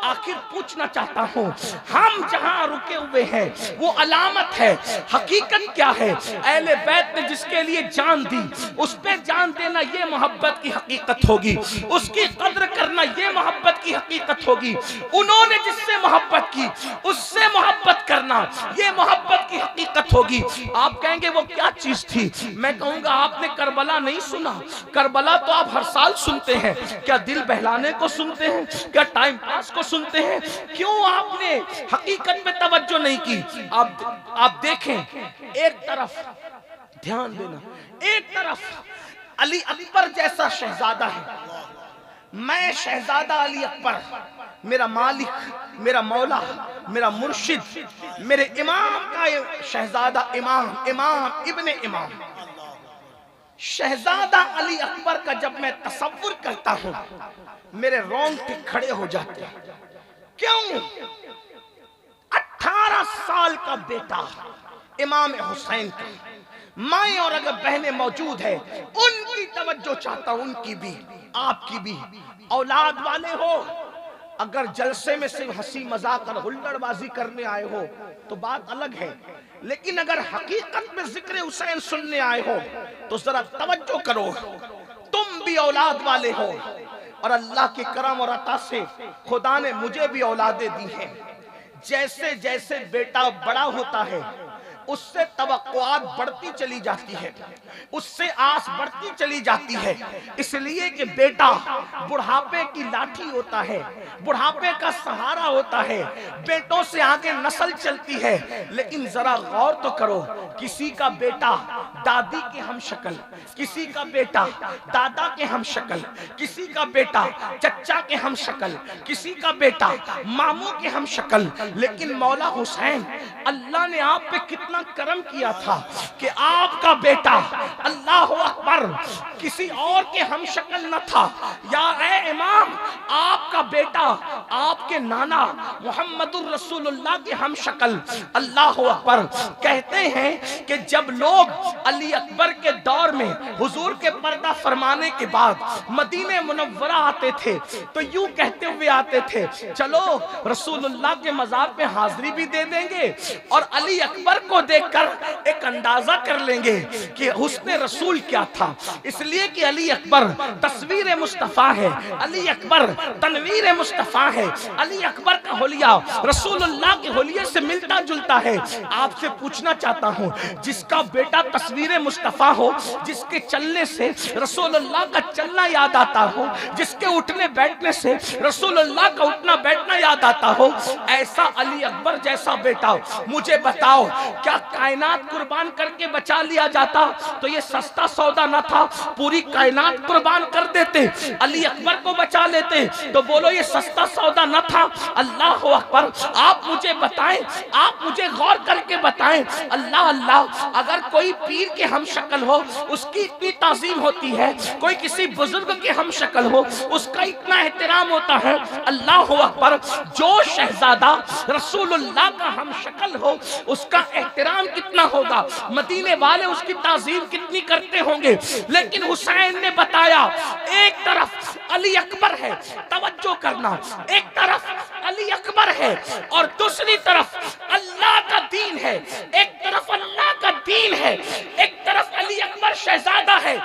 आखिर पूछना चाहता हूं, हम जहां रुके हुए हैं वो अलामत है, हकीकत क्या है? अहले बैत ने जिसके लिए जान दी, उस पे जान देना ये मोहब्बत की हकीकत होगी, उसकी कद्र करना ये मोहब्बत की हकीकत होगी। उन्होंने जिससे मोहब्बत की उससे मोहब्बत करना ये मोहब्बत की हकीकत होगी। आप कहेंगे वो क्या चीज थी? मैं कहूंगा आपने करबला नहीं सुना। करबला तो आप हर साल सुनते हैं। क्या दिल बहलाने को सुनते हैं? क्या टाइम पास को सुनते हैं? क्यों आपने हकीकत में तवज्जो नहीं की? आप देखें, एक तरफ ध्यान देना, एक तरफ अली अकबर जैसा शहजादा है, मैं शहजादा अली अकबर, मेरा मालिक, मेरा मौला, मेरा मुर्शिद, मेरे इमाम का शहजादा, इमाम इब्ने इमाम शहजादा अली अकबर का जब मैं तसव्वुर करता हूं मेरे रोंगटे खड़े हो जाते हैं। क्यों? 18 साल का बेटा इमाम हुसैन का, माएं और अगर बहनें मौजूद है उनकी तवज्जो चाहता हूं, उनकी भी, आपकी भी। औलाद वाले हो, अगर जलसे में सिर्फ हंसी मजाक और हुल्लड़बाजी करने आए हो तो बात अलग है, लेकिन अगर हकीकत में जिक्र हुसैन सुनने आए हो तो जरा तवज्जो करो। तुम भी औलाद वाले हो और अल्लाह के करम और अता से खुदा ने मुझे भी औलादें दी हैं। जैसे जैसे बेटा बड़ा होता है उससे तवक्कुआत बढ़ती चली जाती है, उससे आस बढ़ती चली जाती है, इसलिए कि बेटा बुढ़ापे की लाठी होता है, बुढ़ापे का सहारा होता है, बेटों से आगे नस्ल चलती है। लेकिन जरा गौर तो करो, किसी का बेटा दादी के हम शक्ल, किसी का बेटा दादा के हम शक्ल, किसी का बेटा चचा के हम शक्ल, किसी का बेटा मामू के हम शक्ल। लेकिन मौला हुसैन, अल्लाह ने आप पे कितना करम किया था कि आपका बेटा, अल्लाह अकबर, किसी और के हम शक्ल न था। या ए इमाम, आपका बेटा आपके नाना मोहम्मदुर रसूलुल्लाह के हम शक्ल। अल्लाह अकबर। कहते हैं कि जब लोग अली अकबर के दौर में हुजूर के पर्दा फरमाने के बाद मदीने मुनव्वरा आते थे तो यूं कहते हुए आते थे, चलो रसूलुल्लाह के मज़ार पे हाजिरी भी दे देंगे और अली अकबर को देखकर एक अंदाजा कर लेंगे कि हुस्ने रसूल क्या था। इसलिए कि अली अकबर तस्वीर मुस्तफा है, अली अकबर तनवीर मुस्तफा है, अली अकबर का हुलिया रसूलुल्लाह के हुलिये से मिलता जुलता है। आपसे पूछना चाहता हूं, जिसका बेटा तस्वीर मुस्तफा हो, जिसके चलने से रसूलुल्लाह का चलना याद आता हो, जिसके उठने बैठने से रसूलुल्लाह का उठना बैठना याद आता हो, ऐसा अली अकबर जैसा बेटा मुझे बताओ, क्या कायनात कुर्बान करके बचा लिया जाता तो ये सस्ता सौदा न था? पूरी कायनात कुर्बान कर देते, अली अकबर को बचा लेते, तो बोलो ये सस्ता सौदा न था? अल्लाह अकबर। आप मुझे बताएं, आप मुझे गौर करके बताएं, अल्लाह अल्लाह, अगर कोई पीर के हम शक्ल हो उसकी इतनी ताज़ीम होती है, कोई किसी बुजुर्ग के हम शक्ल हो उसका इतना एहतराम होता है। अल्लाह अकबर। जो शहजादा रसूलुल्लाह का हम शक्ल हो उसका एहतराम कितना होगा, मदीने वाले उसकी ताज़ीम कितनी करते होंगे। लेकिन हुसैन ने बताया, एक तरफ अली अकबर है, तवज्जो करना, एक तरफ अली अकबर है और दूसरी तरफ अल्लाह का दीन है, एक तरफ अल्लाह का दीन है, एक तरफ अली अकबर शहजादा है।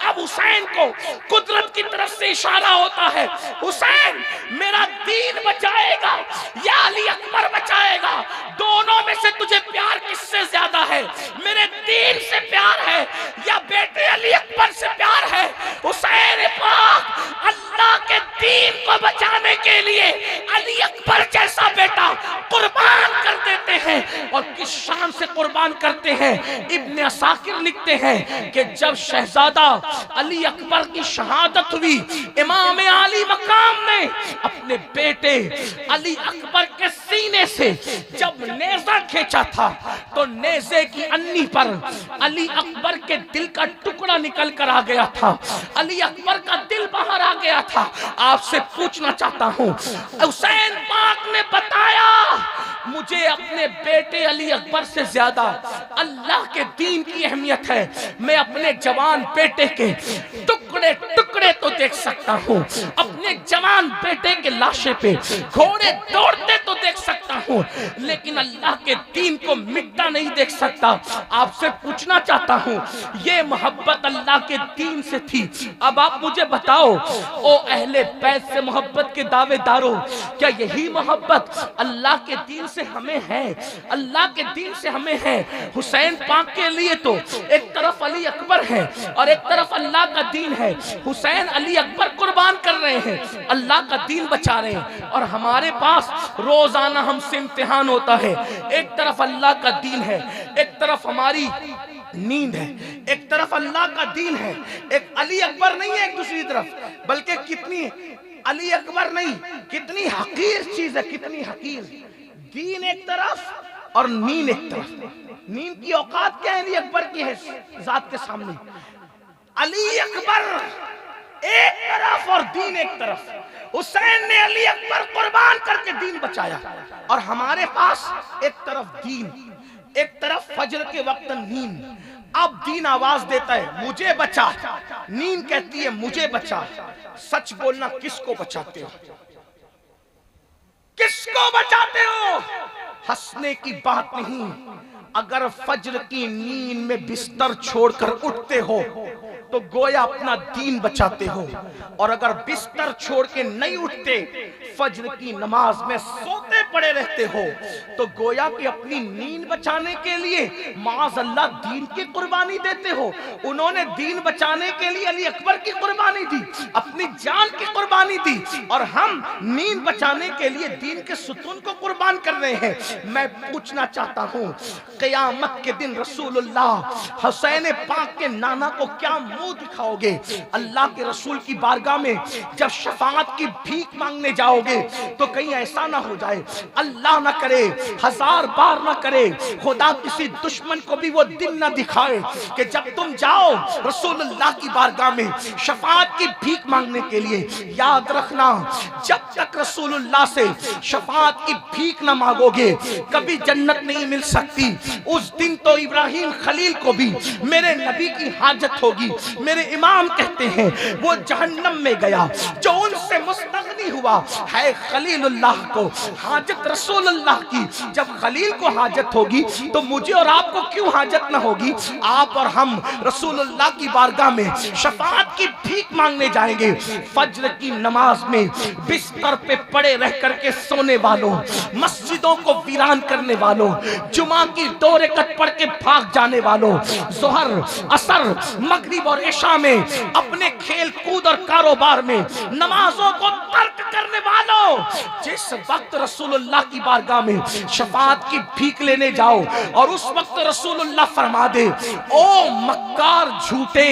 अब हुसैन को कुदरत की तरफ से इशारा होता है, हुसैन मेरा दीन बचाएगा या अली अकबर बचाएगा? दोनों में से तुझे प्यार किससे ज्यादा है? मेरे दीन से प्यार है या बेटे अली अकबर से प्यार है? हुसैन पाक अल्लाह के दीन को बचाने के लिए अली अकबर जैसा बेटा कुर्बान कर देते हैं। और किस शान से कुर्बान करते हैं? इब्ने असाकिर लिखते हैं कि जब शहजादा अली अकबर की शहादत हुई, इमाम आली मकाम ने अपने बेटे अली अकबर के सीने से जब नेज़ा खींचा था तो नेज़े की अन्नी पर अली अकबर के दिल का टुकड़ा निकल कर आ गया था, अली अकबर का दिल बाहर आ गया था। आपसे पूछना चाहता हूं, हुसैन पाक ने बताया मुझे अपने बेटे अली अकबर से ज्यादा अल्लाह के दीन की अहमियत है। मैं अपने जवान बेटे के टुकड़े टुकड़े तो देख सकता हूँ, अपने जवान बेटे के लाशे पे घोड़े दौड़ते तो देख सकता हूँ, लेकिन अल्लाह के दीन को मिटता नहीं देख सकता। आपसे पूछना चाहता हूँ, ये मोहब्बत अल्लाह के दीन से थी। अब आप मुझे बताओ, ओ अहले बैत से मोहब्बत के दावेदारों, क्या यही मोहब्बत अल्लाह के दीन से हमें है? अल्लाह के दीन से हमें है। हुसैन पाक के लिए तो एक तरफ अली अकबर है और एक तरफ अल्लाह का दीन है। हुसैन अली अकबर कुर्बान कर रहे हैं, अल्लाह का दीन बचा रहे हैं, और हमारे पास रोजाना हमसे इम्तिहान होता है। एक तरफ अल्लाह का दीन है, एक तरफ हमारी नींद है, एक तरफ अल्लाह का दीन है। एक अली अकबर नहीं है एक दूसरी तरफ, बल्कि कितनी अली अकबर नहीं, कितनी हकीर चीज है, कितनी हकीर। दीन एक तरफ और नींद एक तरफ। नींद की औकात क्या है अली अकबर की है जात के सामने? अली अकबर एक तरफ और दीन एक तरफ। हुसैन ने अली अकबर कुर्बान करके दीन बचाया, और हमारे पास एक तरफ दीन, एक तरफ फजर के वक्त नींद। अब दीन आवाज देता है मुझे बचा, नींद कहती है मुझे बचा। सच बोलना, किसको बचाते हो? किसको बचाते हो? हंसने की बात नहीं। अगर फजर की नींद में बिस्तर छोड़कर उठते हो तो गोया अपना दीन बचाते हो, और अगर बिस्तर छोड़ के नहीं उठते, फजर की नमाज में सोते पड़े रहते हो, तो गोया कि अपनी नींद बचाने के लिए माज़ अल्लाह दीन की कुर्बानी देते हो। उन्होंने दीन बचाने के लिए अली अकबर की कुर्बानी दी, अपनी जान की कुर्बानी दी, और हम नींद बचाने के लिए दीन के सुतून को कुर्बान कर रहे हैं। मैं पूछना चाहता हूँ, क़यामत के दिन रसूलुल्लाह हुसैन पाक के नाना को क्या मुंह दिखाओगे? अल्लाह के रसूल की बारगाह में जब शफाअत की भीख मांगने जाओगे तो कहीं ऐसा ना हो जाए, अल्लाह ना करे, हजार बार ना करे, खुदा किसी दुश्मन को भी वो दिन ना दिखाए कि जब तुम जाओ रसूलुल्लाह की बारगाह में शफाअत की भीख मांगने के लिए, याद रखना, जब तक रसूलुल्लाह से शफाअत की भीख ना मांगोगे कभी जन्नत नहीं मिल सकती। उस दिन तो इब्राहिम खलील को भी मेरे नबी की हाजत होगी। मेरे इमाम कहते हैं वो जहन्नम में गया जो उनसे मुस्तगनी हुआ है खलीलुल्लाह को हाजत रसूलुल्लाह की। जब खलील को हाजत होगी तो मुझे और आपको क्यों हाजत ना होगी? आप और हम रसूलुल्लाह की बारगाह में शफाअत की भीख मांगने जाएंगे। फज्र की नमाज में बिस्तर पे पड़े रह करके सोने वालों, मस्जिदों को वीरान करने वालों, जुमा की 2 रकात पढ़ के भाग जाने वालों, जोहर असर मगरिब और इशा में अपने खेल कूद और कारोबार में नमाजों को तर्क करने वालों, जिस वक्त रसूलुल्लाह की बारगाह में शफाअत की भीख लेने जाओ और उस वक्त रसूलुल्लाह फरमा दे, ओ मक्कार झूठे,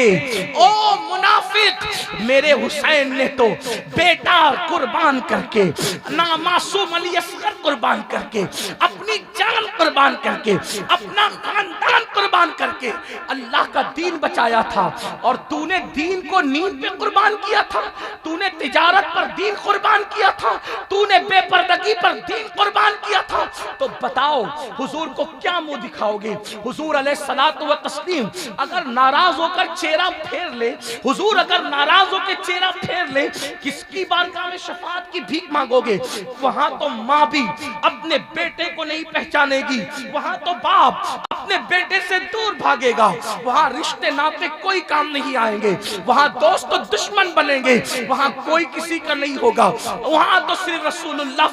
ओ मुनाफिक, मेरे हुसैन ने तो बेटा कुर्बान करके, ना मासूम अली असगर कुर्बान करके, अपनी जान कुर्बान करके, अपना खानदान कुर्बान करके अल्लाह का दीन बचाया था, और तूने दीन को नींद पे कुर्बान किया था, तूने तिजारत पर दीन कुर्बान किया था, तूने बेपर्दगी पर दीन कुर्बान किया था। तो बताओ हुजूर को क्या मुंह दिखाओगे? हुजूर अलैहिस्सलातु व तस्लीम अगर नाराज होकर चेहरा फेर ले, हुजूर अगर नाराज होकर चेहरा फेर ले, किसकी बारगाह में शफाअत की भीख मांगोगे? वहां तो माँ भी अपने बेटे को नहीं पहचानेगी, वहां तो बाप अपने बेटे से दूर भागेगा, वहां रिश्ते नाते कोई काम नहीं आएंगे, वहां दोस्त तो दुश्मन बनेंगे, वहां कोई किसी का नहीं होगा, वहां तो सिर्फ रसूलुल्लाह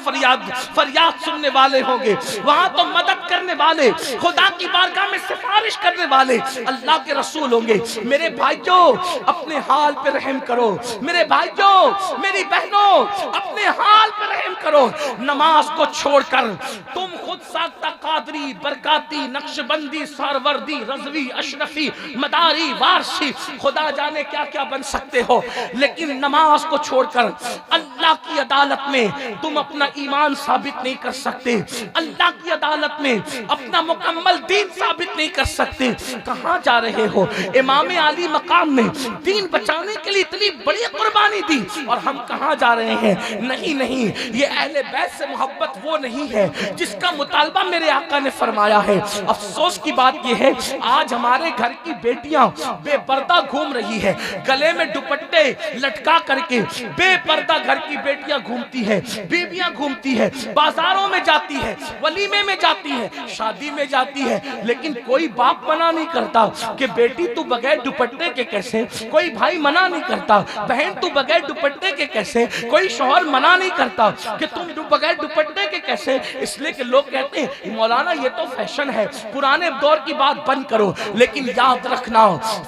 फरियाद सुनने वाले होंगे, वहां तो मदद करने वाले, खुदा की बारगाह में सिफारिश करने वाले अल्लाह के रसूल होंगे। मेरे भाइयों अपने हाल पे रहम करो, मेरे भाइयों मेरी बहनों अपने हाल पे रहम करो। नमाज को छोड़कर तुम खुद साख्ता कादरी, बरकाती, नक्शबंदी, सरवर्दी, रज़वी, अशरफी, मदारी, वारसी, खुदा जाने क्या क्या बन सकते हो, लेकिन नमाज को छोड़कर अल्लाह अल्लाह की अदालत में तुम अपना ईमान साबित नहीं कर सकते, अल्लाह की अदालत में अपना मुकम्मल दीन साबित नहीं कर सकते। कहां जा रहे हो? इमाम आली मकाम ने दीन बचाने के लिए इतनी बड़ी कुर्बानी दी और हम कहां जा रहे हैं? नहीं नहीं, ये अहले बैत से मोहब्बत वो नहीं है जिसका मुतालबा मेरे आका ने फरमाया है। अफसोस की बात यह है, आज हमारे घर की बेटियां बेपर्दा घूम रही है, गले में दुपट्टे लटका करके बेपर्दा घर की बेटियां घूमती है, बीबियां घूमती है, बाजारों में जाती है, वलीमे में जाती है, शादी में जाती है, लेकिन कोई बाप मना नहीं करता कि बेटी तू बगैर दुपट्टे के कैसे, कोई भाई मना नहीं करता बहन तू बगैर दुपट्टे के कैसे, कोई शौहर मना नहीं करता कि तुम बगैर दुपट्टे के कैसे। इसलिए कि लोग कहते हैं मौलाना ये तो फैशन है, पुराने दौर की बात बंद करो। लेकिन याद रखना,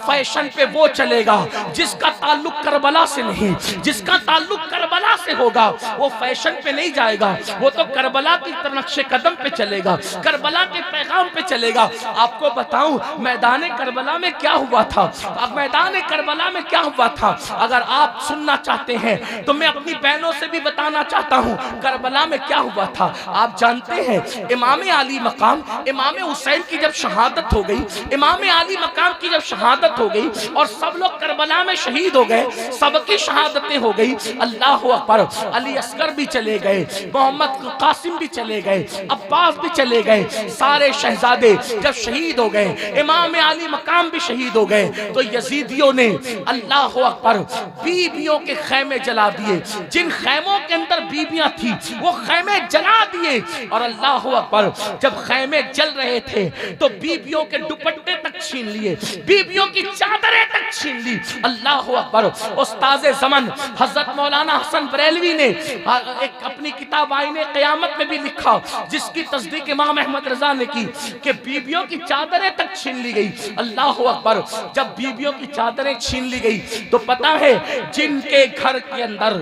फैशन पे वो चलेगा जिसका ताल्लुक करबला से नहीं, जिसका ताल्लुक करबला से होगा वो फैशन पे नहीं जाएगा, वो तो करबला की नक्शे कदम पे चलेगा, करबला के पैगाम पे चलेगा। आपको बताऊं मैदान करबला में क्या हुआ था, अब मैदान करबला में क्या हुआ था अगर आप सुनना चाहते हैं तो मैं अपनी बहनों से भी बताना चाहता हूं करबला में क्या हुआ था। आप जानते हैं इमाम आली मकाम, इमाम हुसैन की जब शहादत हो गई, इमाम आली मकाम की जब शहादत हो गई और सब लोग करबला में शहीद हो गए, सबकी शहादतें हो गई, अल्लाह अकबर, अली असगर भी चले गए, मोहम्मद कासिम भी चले गए, अब्बास भी चले गए, सारे शहजादे जब शहीद हो गए, इमाम आली मकाम भी शहीद हो गए, तो यजीदियों ने अल्लाह अकबर बीबियों के खैमे जला दिए, जिन खैमों के अंदर बीबियां थी वो खैमे जला दिए। और अल्लाह अकबर जब खैमे जल रहे थे तो बीबियों के दुपट्टे तक छीन लिए, बीबियों की चादरें तक छीन ली। अल्लाह अकबर। उस्ताज़े ज़मन हजरत मौलाना हसन बरेलवी ने एक अपनी किताब आईने क़यामत में भी लिखा, जिसकी तस्दीक इमाम अहमद रजा ने की, कि बीबियों की चादरें तक छीन ली गई। अल्लाह अकबर। जब बीबियों की चादरें छीन ली गई तो पता है जिनके घर के अंदर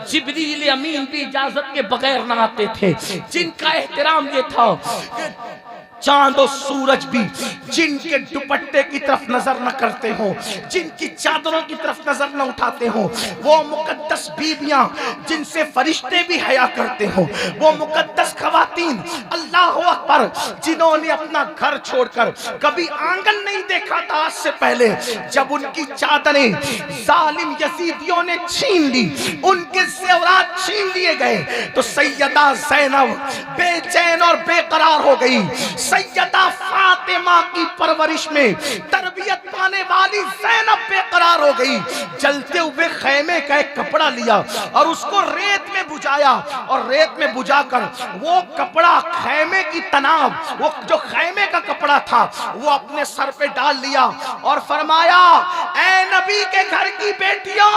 जिब्रील अमीन भी इजाजत के बगैर ना आते थे, जिनका एहतराम ये था चांद और सूरज भी जिनके दुपट्टे की तरफ नजर न करते हो, जिनकी चादरों की तरफ नजर न उठाते हो, वो मुकद्दस बीबियां जिनसे फरिश्ते भी हया करते हो, वो मुकद्दस खवातीन अल्लाह अकबर जिन्होंने अपना घर छोड़कर कभी आंगन नहीं देखा था आज से पहले, जब उनकी चादरें जालिम यजीदियों ने छीन ली, उनके ज़ेवरात छीन लिए गए, तो सैयदा ज़ैनब बेचैन और बेकरार हो गई। सैयदा फातिमा की परवरिश में तरबियत पाने वाली ज़ैनब बेकरार हो गई। जलते हुए खैमे का एक कपड़ा लिया और उसको रेत में बुझाया, और रेत में बुझाकर वो कपड़ा खैमे की तनाव, वो जो खैमे का कपड़ा था वो अपने सर पे डाल लिया और फरमाया, ऐ नबी के घर की बेटियों,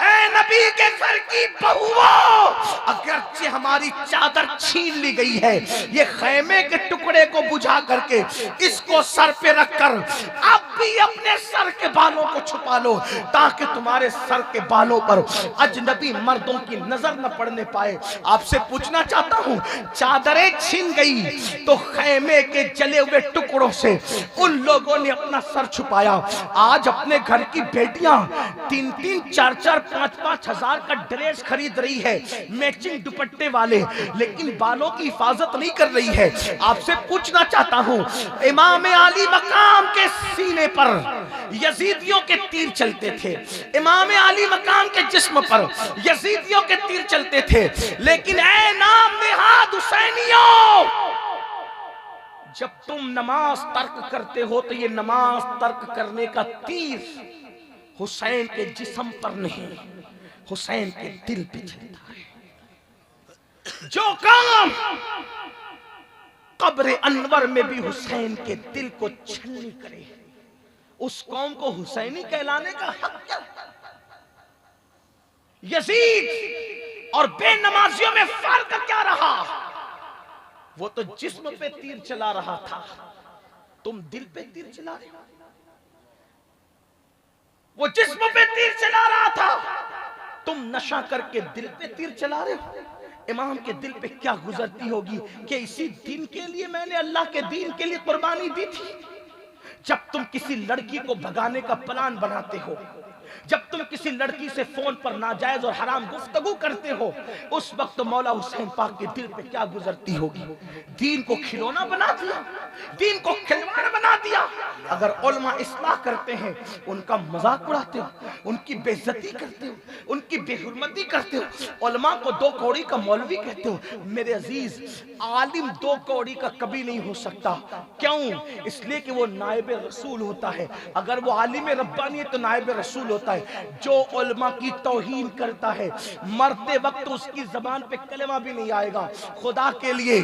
ऐ नबी के घर की बहुओं, अगरचे हमारी चादर छीन ली गई है, ये खैमे के टुकड़े को बुझा करके इसको सर पे रखकर अब भी अपने सर के बालों को छुपा लो, ताकि तुम्हारे सर के बालों पर अजनबी मर्दों की नजर न पड़ने पाए। आपसे पूछना चाहता हूँ, चादरें छीन गई तो खैमे के जले हुए टुकड़ों से उन लोगों ने अपना सर छुपाया। आज अपने घर की बेटियां 3-3, 4-4, 5-5 हजार का ड्रेस खरीद रही है, मैचिंग दुपट्टे वाले, लेकिन बालों की हिफाजत नहीं कर रही है। आपसे पूछना चाहता हूं, इमाम आली मकाम के सीने पर यजीदियों के तीर चलते थे, इमाम आली मकाम के जिस्म पर यजीदियों के तीर चलते थे, लेकिन ऐ नाम निहाद हुसैनियों, जब तुम नमाज तर्क करते हो तो ये नमाज तर्क करने का तीर हुसैन के जिस्म पर नहीं, हुसैन के दिल पे चलता है। जो काम कब्र अनवर में भी हुसैन के दिल को छलनी करे, उस कौम को हुसैनी कहलाने का हक क्या? यजीद और बेनमाजियों में फर्क क्या रहा? वो तो जिस्म पे तीर चला रहा था, तुम दिल पे तीर चला रहे हो। वो जिस्म पे तीर चला रहा था, तुम नशा करके दिल पे तीर चला रहे हो। इमाम के दिल पे क्या गुजरती होगी कि इसी दिन के लिए मैंने अल्लाह के दीन के लिए कुर्बानी दी थी। जब तुम किसी लड़की को भगाने का प्लान बनाते हो, जब तुम किसी लड़की से फोन पर नाजायज और हराम गुफ्तगू करते हो, उस वक्त मौला हुसैन पाक के दिल पे क्या गुजरती होगी। दीन को खिलौना बना दिया, दीन को खिलवाड़ बना दिया। अगर उलमा इस्लाह करते हैं, उनका मजाक उड़ाते हो, उनकी बेइज्जती करते हो, उनकी बेहुरमती करते हो, उलमा को दो कौड़ी का मौलवी कहते हो। मेरे अजीज, आलिम दो कौड़ी का कभी नहीं हो सकता। क्यों? इसलिए कि वो नायब रसूल होता है। अगर वो आलिम रब्बानी है तो नायब रसूल होता है। जो उलमा की तौहीन करता है, मरते वक्त उसकी जबान पे कलमा भी नहीं आएगा। खुदा के लिए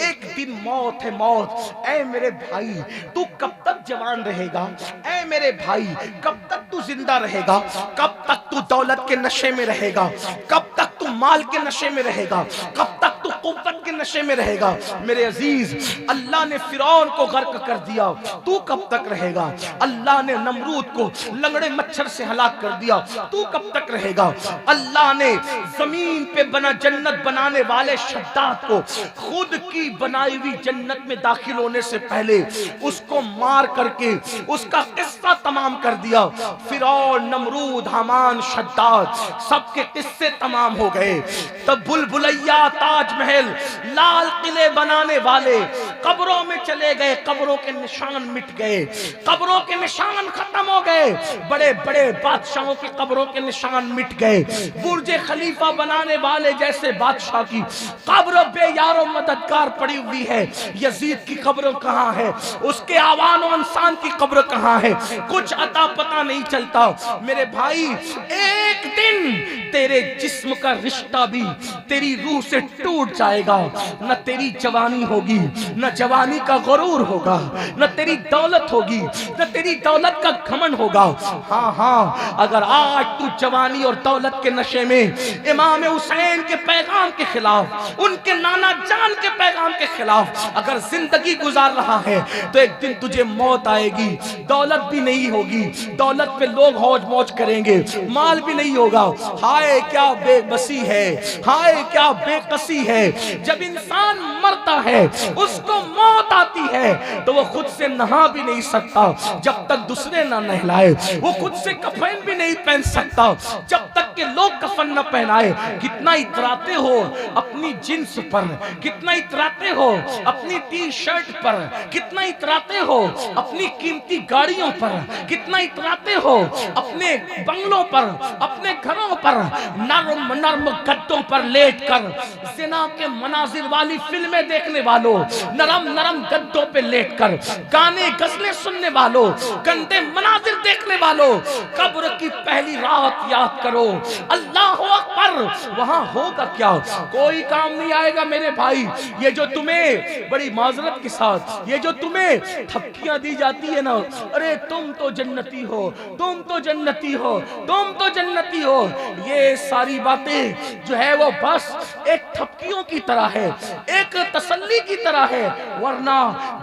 एक दिन मौत है, मौत। ऐ मेरे भाई, तू कब तक जवान रहेगा? ऐ मेरे भाई, कब तक तू जिंदा रहेगा? कब तक तू दौलत के नशे में रहेगा? कब तक तू माल के नशे में रहेगा? कब तक तू कुव्वत के नशे में रहेगा? मेरे अजीज, अल्लाह ने फिरौन को गर्क कर दिया, तू कब तक रहेगा? अल्लाह ने नमरूद को लंगड़े मच्छर से हलाक कर दिया, तू कब तक रहेगा? अल्लाह ने जमीन पे बना जन्नत बनाने वाले शद्दाद को खुद की बनाई हुई जन्नत में दाखिल होने से पहले उसको मार करके उसका किस्सा तमाम कर दिया। फिरौन, नमरूद, हामान, शद्दाद, सबके किस्से तमाम हो गए। तब बुलबुलैया, ताजमहल, लाल किले बनाने वाले कब्रों में चले गए, कब्रों के निशान मिट गए, कब्रों के निशान खत्म हो गए। बड़े बड़े बादशाहों की कब्रों के निशान मिट गए। बुर्ज खलीफा बनाने वाले जैसे बादशाह की कब्र बेयारो मददगार पड़ी हुई है। यजीद की कब्र कहाँ है? उसके आवान और इंसान की कब्र कहाँ है? कुछ अता पता नहीं चलता। मेरे भाई, एक दिन तेरे जिस्म का रिश्ता भी तेरी रूह से टूट जाएगा। न तेरी जवानी होगी, न जवानी का गुरूर होगा, न तेरी दौलत होगी, न तेरी दौलत का घमंड होगा। हाँ हाँ, अगर आज तू जवानी और दौलत के नशे में इमाम हुसैन के पैगाम के खिलाफ, उनके नाना जान के पैगाम के खिलाफ अगर जिंदगी गुजार रहा है, तो एक दिन तुझे मौत आएगी। दौलत भी नहीं होगी, दौलत पे लोग हौज मौज करेंगे, माल भी नहीं होगा। हाय क्या बेबसी है, हाय क्या बेकसी है। जब इंसान मरता है, उसको मौत आती है, तो वो खुद से नहा भी नहीं सकता जब तक दूसरे ना नहलाए। वो खुद से कफन भी नहीं पहन सकता जब तक के लोग कफन न पहनाए। कितना इतराते हो अपनी जींस पर, कितना इतराते हो अपनी टी शर्ट पर, कितना इतराते हो अपनी कीमती गाड़ियों पर, कितना इतराते हो अपने बंगलों पर, अपने घरों पर, नर्म नर्म गद्दों पर लेटकर जिना के मनाजिर वाली फिल्में देखने वालों, नरम नरम गद्दों पे लेटकर गाने गजलें सुनने वालों, गंदे मनाजिर देखने वालों, कब्र की पहली रात याद करो। अल्लाह अकबर। वहां होगा क्या? कोई काम नहीं आएगा मेरे भाई। ये जो तुम्हें बड़ी माजरत के साथ ये जो तुम्हें थपकियां दी जाती है ना, अरे तुम तो जन्नती हो, तुम तो जन्नती हो, तुम तो जन्नती हो, ये सारी बातें जो है वो बस एक थपकियों की तरह है, एक तसल्ली की तरह है। वरना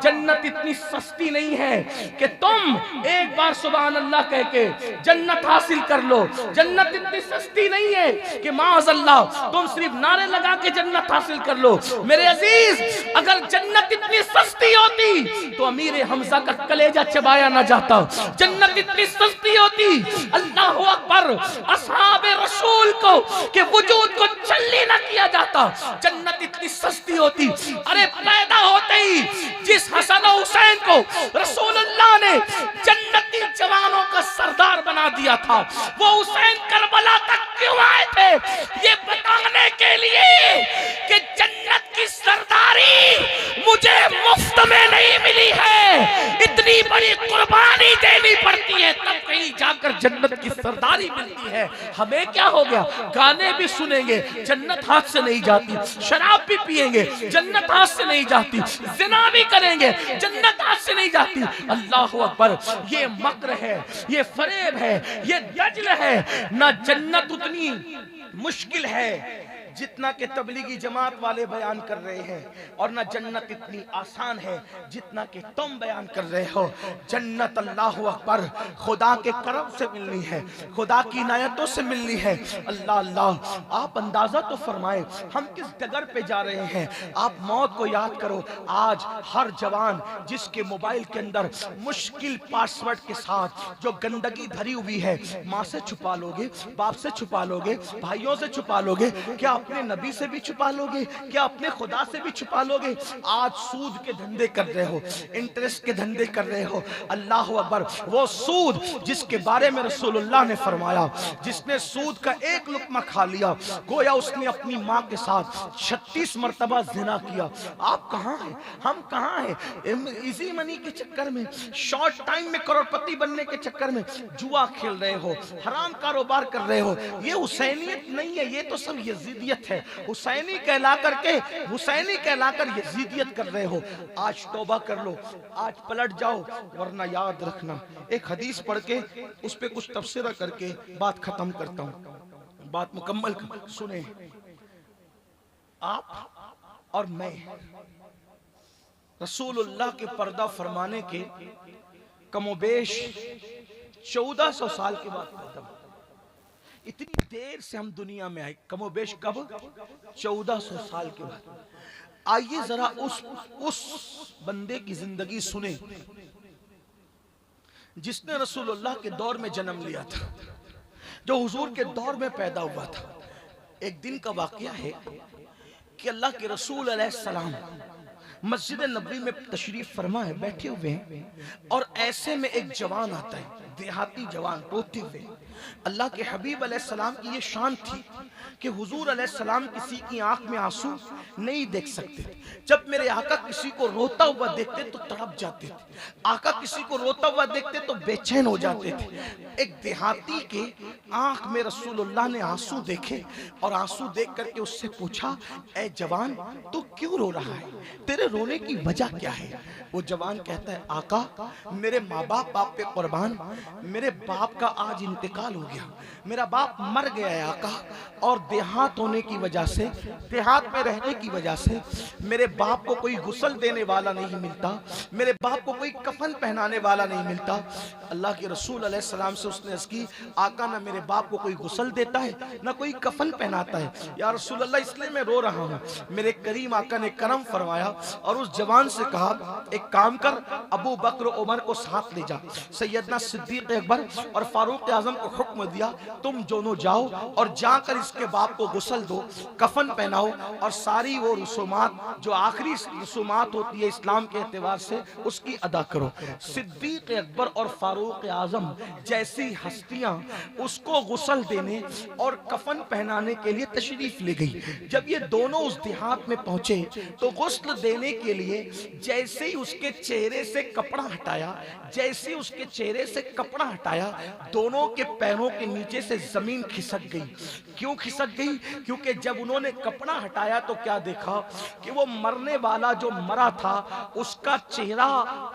जन्नत इतनी सस्ती नहीं है कि तुम एक बार सुभान अल्लाह कह के जन्नत हासिल कर लो। जन्नत इतनी सस्ती नहीं है कि माअज़ल्लाह तुम सिर्फ नारे लगा के जन्नत हासिल कर लो। मेरे अजीज, अगर जन्नत इतनी सस्ती होती तो अमीर हमजा का कलेजा चबाया ना जाता। जन्नत इतनी सस्ती होती, अल्लाह अकबर, असहाबे रसूल को के वजूद को चल्ली ना किया जाता। जन्नत इतनी सस्ती होती, अरे पैदा होते ही जिस हसन और हुसैन को रसूलुल्लाह ने जन्नती जवानों का सरदार बना दिया था, वो हुसैन करबला तक क्यों आए थे? ये बताने के लिए कि जन्नत की सरदारी मुझे मुफ्त में नहीं मिली है, इतनी बड़ी कुर्बानी देनी पड़ती है तब कहीं जाकर जन्नत की सरदारी मिलती है। हमें क्या हो गया? गाने भी सुनेंगे, जन्नत हाथ से नहीं जाती। शराब भी पिएंगे, जन्नत हाथ से नहीं जाती। जिना भी करेंगे, जन्नत हाथ से नहीं जाती। अल्लाह अकबर। ये मक्र है, ये फरेब है, ये दजल है। ना जन्नत उतनी मुश्किल है जितना के तबलीगी जमात वाले बयान कर रहे हैं, और ना जन्नत इतनी आसान है जितना कि तुम बयान कर रहे हो। जन्नत अल्लाह अकबर खुदा के करम से मिलनी है, खुदा की इनायतों से मिलनी है। अल्लाह अल्लाह, आप अंदाजा तो फरमाए हम किस डगर पे जा रहे हैं। आप मौत को याद करो। आज हर जवान जिसके मोबाइल के अंदर मुश्किल पासवर्ड के साथ जो गंदगी भरी हुई है, माँ से छुपा लोगे, बाप से छुपा लोगे, भाइयों से छुपा लोगे, क्या अपने नबी से भी छुपा लोगे, क्या अपने खुदा से भी छुपा लोगे। आज सूद के धंधे कर रहे हो, इंटरेस्ट के धंधे कर रहे हो। अल्लाह अकबर, वो सूद जिसके बारे में रसूलुल्लाह ने फरमाया, जिसने सूद का एक लुकमा खा लिया गोया उसने अपनी माँ के साथ 36 मरतबा जिना किया। आप कहाँ हैं, हम कहाँ हैं। इजी मनी के चक्कर में, शॉर्ट टाइम में करोड़पति बनने के चक्कर में जुआ खेल रहे हो, हराम कारोबार कर रहे हो। ये हुसैनियत नहीं है, ये तो सब यजीदियत है। हुसैनी कहला कर यजीदियत कर रहे हो। आज तौबा कर लो, आज पलट जाओ, वरना याद रखना। एक हदीस पढ़ के उस पे कुछ तफसीरा करके बात खत्म करता हूं, बात मुकम्मल सुने। आप और मैं रसूलुल्लाह के पर्दा फरमाने के कमोबेश 1400 साल के बाद पैदा हुआ। इतनी देर से हम दुनिया में आए, कमोबेश कब? 1400 साल के बाद। आइए जरा उस बंदे की जिंदगी सुने जिसने रसूलुल्लाह के दौर में जन्म लिया था, जो हुजूर के दौर में पैदा हुआ था। एक दिन का वाकया है कि अल्लाह के रसूल अलैहिस्सलाम मस्जिद नबवी में तशरीफ फरमा है, बैठे हुए हैं, और ऐसे में एक जवान आता है, देहाती जवान, रोते हुए। अल्लाह के हबीब अलैहिस्सलाम की ये शान थी कि हुजूर अलैहिस्सलाम किसी की आंख में आंसू नहीं देख सकते। जब मेरे आका किसी को रोता हुआ देखते तो तड़प जाते थे, आका किसी को रोता हुआ देखते तो बेचैन हो जाते थे। एक देहाती के आंख में रसूलुल्लाह ने आंसू देखे और आंसू देख करके उससे पूछा, ऐ जवान तू क्यों रो रहा है, तेरे रोने की वजह क्या है? वो जवान कहता है, आका मेरे माँ बाप आप पे कुर्बान, मेरे बाप का आज इंतकाल हो गया, मेरा बाप मर गया है आका, और देहात होने की वजह से, देहात में रहने की वजह से मेरे बाप को कोई गुस्ल देने वाला नहीं मिलता, मेरे बाप को कोई कफन पहनाने वाला नहीं मिलता। अल्लाह के रसूल अलैहिस्सलाम से उसने अर्ज़ की, आका ना मेरे बाप को कोई गुस्ल देता है ना कोई कफन पहनाता है, या रसूल अल्लाह इसलिए मैं रो रहा हूँ। मेरे करीम आका ने करम फरमाया और उस जवान से कहा, एक काम कर, अबू बकर उमर को साथ ले जा, सैयदना सिद्दीक अकबर और फारूक आजम को हुक्म दिया, तुम दोनों जाओ और जाकर इसके बाप को गुस्ल दो, कफन पहनाओ, और सारी वो रसूमात जो आखिरी रसूमात होती है इस्लाम के एतबार से उसकी अदा करो। सिद्दीक अकबर और फारूक आजम जैसी हस्तियां उसको गुस्ल देने और कफन पहनाने के लिए तशरीफ ले गई। जब ये दोनों उस देहात में पहुंचे तो गुस्ल देने के लिए जैसे ही उसके चेहरे से कपड़ा हटाया, जैसे उसके चेहरे से कपड़ा हटाया, दोनों के पैरों के नीचे से जमीन खिसक गई। क्यों खिसक गई? क्योंकि जब उन्होंने कपड़ा हटाया तो क्या देखा कि वो मरने वाला जो मरा था उसका चेहरा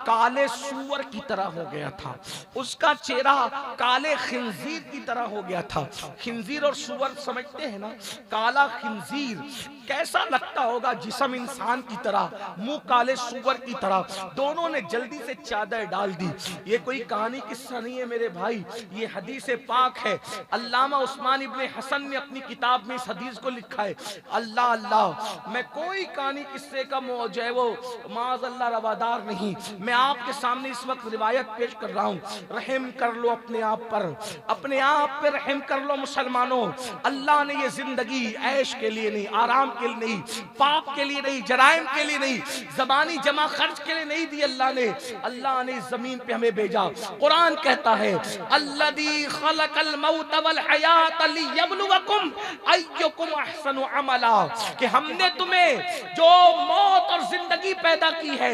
काले सूअर की तरह हो गया था, उसका चेहरा काले खिंजीर की तरह हो गया था। खिंजीर और सूअर समझते हैं ना, काला खिंजीर कैसा लगता होगा, जिस्म इंसान की तरह, मुंह काले सूअर की तरह। दोनों ने जल्दी से चादर डाल दी। ये कोई कहानी किस्सा नहीं है मेरे भाई, ये हदीस पाक है। अल्लामा उस्मान इब्ने हसन ने अपनी किताब में इस हदीस को लिखा है। अल्लाह अल्लाह, मैं कोई कहानी किस्से का जो है वो माज़अल्लाह रवादार नहीं, मैं आपके सामने इस वक्त रिवायत पेश कर रहा हूँ। रहम कर लो अपने आप पर, अपने आप पे रहम कर लो मुसलमानों। अल्लाह ने ये जिंदगी ऐश के लिए नहीं, आराम के लिए नहीं, पाप के लिए नहीं, जराइम के लिए नहीं, ज़बानी जमा खर्च के लिए नहीं दी अल्लाह ने जमीन पे हमें भेजा। कुरान कहता है, अल्लज़ी खलक़ल मौत वल हयात लियब्लुवकुम अय्युकुम अहसनु अमला, कि हमने तुम्हें जो मौत और जिंदगी पैदा की है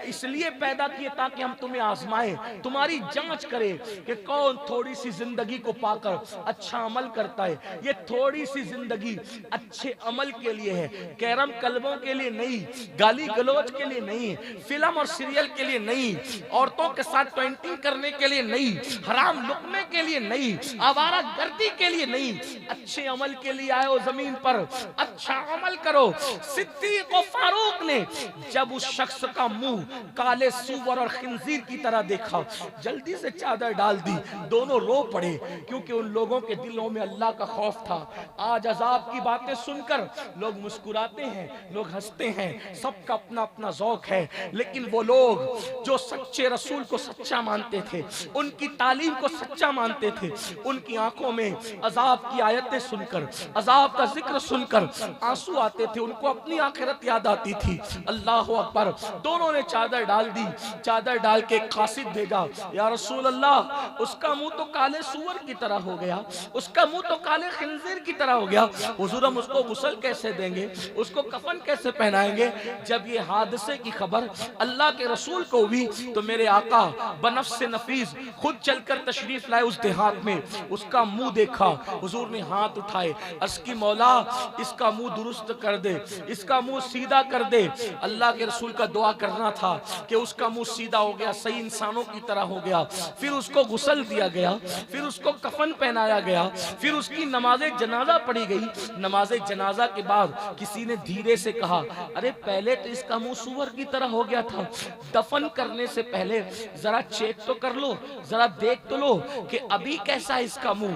इसलिए पैदा की ताकि हम तुम्हें आजमाएं, तुम्हारी जांच करें कि कौन थोड़ी सी जिंदगी को पाकर अच्छा अमल करता है। ये थोड़ी सी जिंदगी अच्छे अमल के लिए है, कैरम कल्बों के लिए नहीं, गाली गाली गलौज के लिए नहीं, फिल्म और सीरियल के लिए नहीं, औरतों के साथ पेंटिंग करने के लिए नहीं, हराम लुकमे के लिए नहीं, आवारा गर्दी के लिए नहीं, अच्छे अमल के लिए आए हो जमीन पर, अच्छा अमल करो। सिद्दीक और फारूक ने जब उस शख्स का मुंह काले सूअर और खिंजीर की तरह देखा, जल्दी से चादर डाल दी। दोनों रो पड़े क्योंकि उन लोगों के दिलों में अल्लाह का खौफ था। आज अजाब की बातें सुनकर लोग मुस्कुराते हैं, लोग हंसते हैं, सबका अपना अपना ज़ौक है, लेकिन वो लोग जो सच्चे रसूल को सच्चा मानते थे, उनकी तालीम को सच्चा मानते थे, उनकी आंखों में अजाब की आयतें सुनकर, अजाब का जिक्र सुनकर आंसू आते थे, उनको अपनी आखिरत याद आती थी। अल्लाह अकबर। दोनों ने चादर डाल दी। चादर डाल के कासिद भेजा, या रसूल अल्लाह, उसका मुंह तो काले सूअर की तरह हो गया, उसका मुंह तो काले खिंजीर की तरह हो गया, हुजूर हम उसको गुस्ल कैसे देंगे, उसको कफन कैसे पहनाएंगे। जब ये हादसे की खबर अल्लाह के रसूल को हुई तो मेरे आका बनफ्स नफीस खुद चलकर तशरीफ लाए उस देहात में, उसका मुंह देखा, हुजूर ने हाथ उठाए, अर्ज़ की मौला इसका मुंह दुरुस्त कर दे, इसका मुंह सीधा कर दे। अल्लाह के रसूल का दुआ करना था कि उसका मुंह सीधा हो गया, सही इंसानों की तरह हो गया। फिर उसको गुस्ल दिया गया, फिर उसको कफन पहनाया गया, फिर उसकी नमाज़े जनाजा पढ़ी गई। नमाज़े जनाजा के बाद किसी ने धीरे से कहा, अरे पहले तो इसका मुंह सूअर की तरह हो गया था, दफन करने से पहले जरा चेक तो कर लो, जरा देख तो लो कि अभी कैसा है इसका मुंह,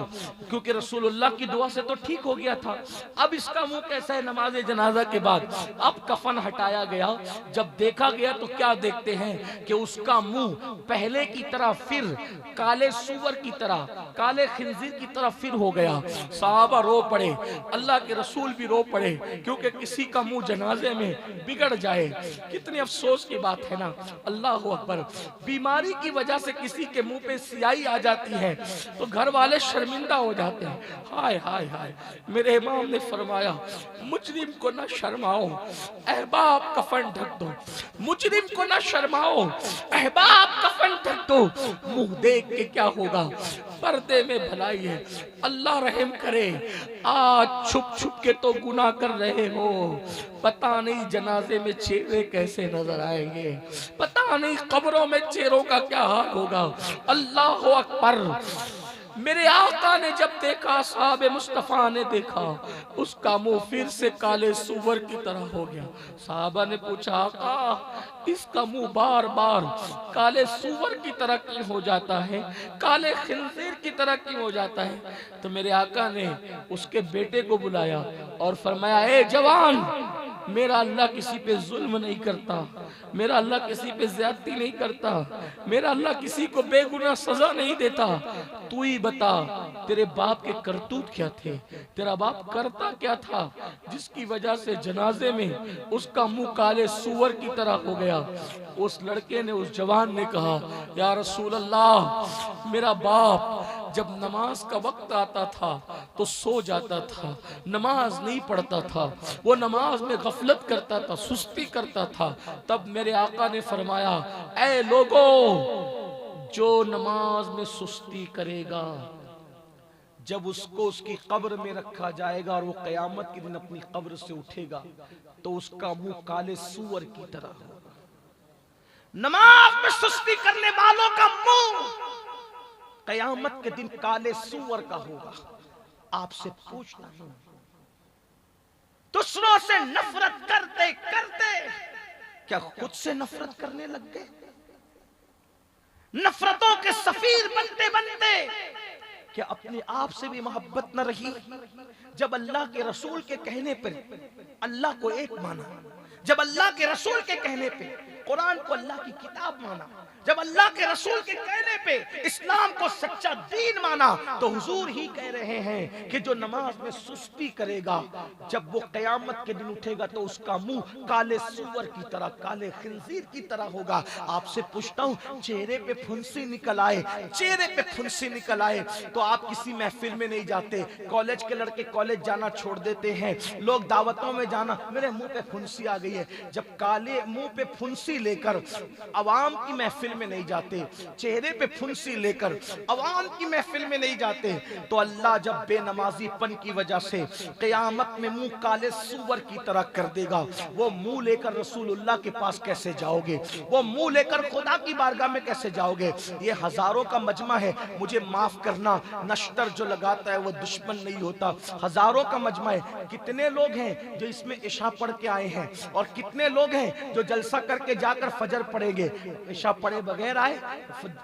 क्योंकि रसूलुल्लाह की दुआ से तो ठीक हो गया था, अब इसका मुंह कैसा है नमाज़े जनाजा के बाद। अब कफन हटाया गया, जब देखा गया तो क्या देखते हैं कि उसका मुंह पहले की तरह फिर काले सूअर की तरह, काले खिंजीर की तरह फिर हो गया। सहाबा रो पड़े, अल्लाह के रसूल भी रो पड़े, क्योंकि किसी का मुंह जनाजे में बिगड़ जाए कितनी अफसोस की बात है ना। अल्लाह अकबर। बीमारी की वजह से किसी के मुंह पे स्याही आ जाती है तो घर वाले शर्मिंदा हो जाते हैं। हाय हाय हाय, मेरे इमाम ने फरमाया, मुजरिम को ना शर्माओ, अहबाब कफन ढक दो, मुजरिम को ना शर्माओ, अहबाब कफन ढक दो। मुंह देख के क्या होगा, पर्दे में भलाई है, अल्लाह रहम करे। आज छुप छुप के तो गुनाह कर रहे हो, पता नहीं जनाजे में चेहरे कैसे नजर आएंगे, पता नहीं कब्रों में चेहरों का क्या हाल होगा। अल्लाह अकबर। मेरे आका ने जब देखा, साहब मुस्तफा ने देखा, उसका मुंह फिर से काले सूअर की तरह हो गया। साहबा ने पूछा, आका इसका मुंह बार बार काले सूअर की तरह क्यों हो जाता है, काले खिंजीर की तरह क्यों हो जाता है। तो मेरे आका ने उसके बेटे को बुलाया और फरमाया, ए जवान, मेरा अल्लाह किसी पे जुल्म नहीं करता, मेरा अल्लाह किसी पे ज्यादती नहीं करता, मेरा अल्लाह किसी को बेगुनाह सजा नहीं देता। तू ही बता तेरे बाप के करतूत क्या थे, तेरा बाप करता क्या था जिसकी वजह से जनाजे में उसका मुंह काले सूअर की तरह हो गया। उस लड़के ने, उस जवान ने कहा, या रसूल अल्लाह, मेरा बाप जब नमाज का वक्त आता था तो सो जाता था, नमाज नहीं पढ़ता था, वो नमाज में गफलत करता था, सुस्ती करता था। तब मेरे आका ने फरमाया, ऐ लोगों, जो नमाज में सुस्ती करेगा, जब उसको उसकी कब्र में रखा जाएगा और वो कयामत के दिन अपनी कब्र से उठेगा तो उसका मुंह काले सूअर की तरह होगा। नमाज में सुस्ती करने वालों का मुंह कयामत के दिन काले सूअर का होगा। आपसे पूछना है, दूसरों से नफरत करते करते क्या खुद से नफरत करने लग गए? नफरतों के सफीर बनते बनते क्या अपने आप से भी मोहब्बत न रही? जब अल्लाह के रसूल के कहने पर अल्लाह को एक माना, जब अल्लाह के रसूल के कहने पे कुरान को अल्लाह की किताब माना, जब अल्लाह के रसूल के कहने पे इस्लाम को सच्चा दीन माना, तो हुजूर ही कह रहे हैं कि जो नमाज में सुस्ती करेगा, जब वो कयामत के दिन उठेगा तो उसका मुंह काले सूअर की तरह, काले खिंजीर की तरह होगा। आपसे पूछता हूँ, चेहरे पे फुंसी निकल आए, चेहरे पे फुंसी निकल आए तो आप किसी महफिल में नहीं जाते। कॉलेज के लड़के कॉलेज जाना छोड़ देते हैं, लोग दावतों में जाना, मेरे मुंह पे फुंसी आ गई है। जब काले मुंह पे फुंसी लेकर अवाम की महफिल में नहीं जाते, चेहरे पे फुंसी लेकर अवाम की महफिल में नहीं जाते, तो अल्लाह जब बेनमाजीपन की वजह से क़यामत में मुंह काले सूअर की तरह कर देगा। वो मुंह लेकर रसूलुल्लाह के पास कैसे जाओगे? वो मुंह लेकर खुदा की बारगाह में कैसे जाओगे? ये हजारों का मजमा है, मुझे माफ करना, नश्तर जो लगाता है वो दुश्मन नहीं होता। हजारों का मजमा है। कितने लोग हैं जो इसमें इशा पढ़ के आए हैं और कितने लोग हैं जो जलसा करके जाकर फजर पढ़ेंगे। इशा पढ़े बगैर आए,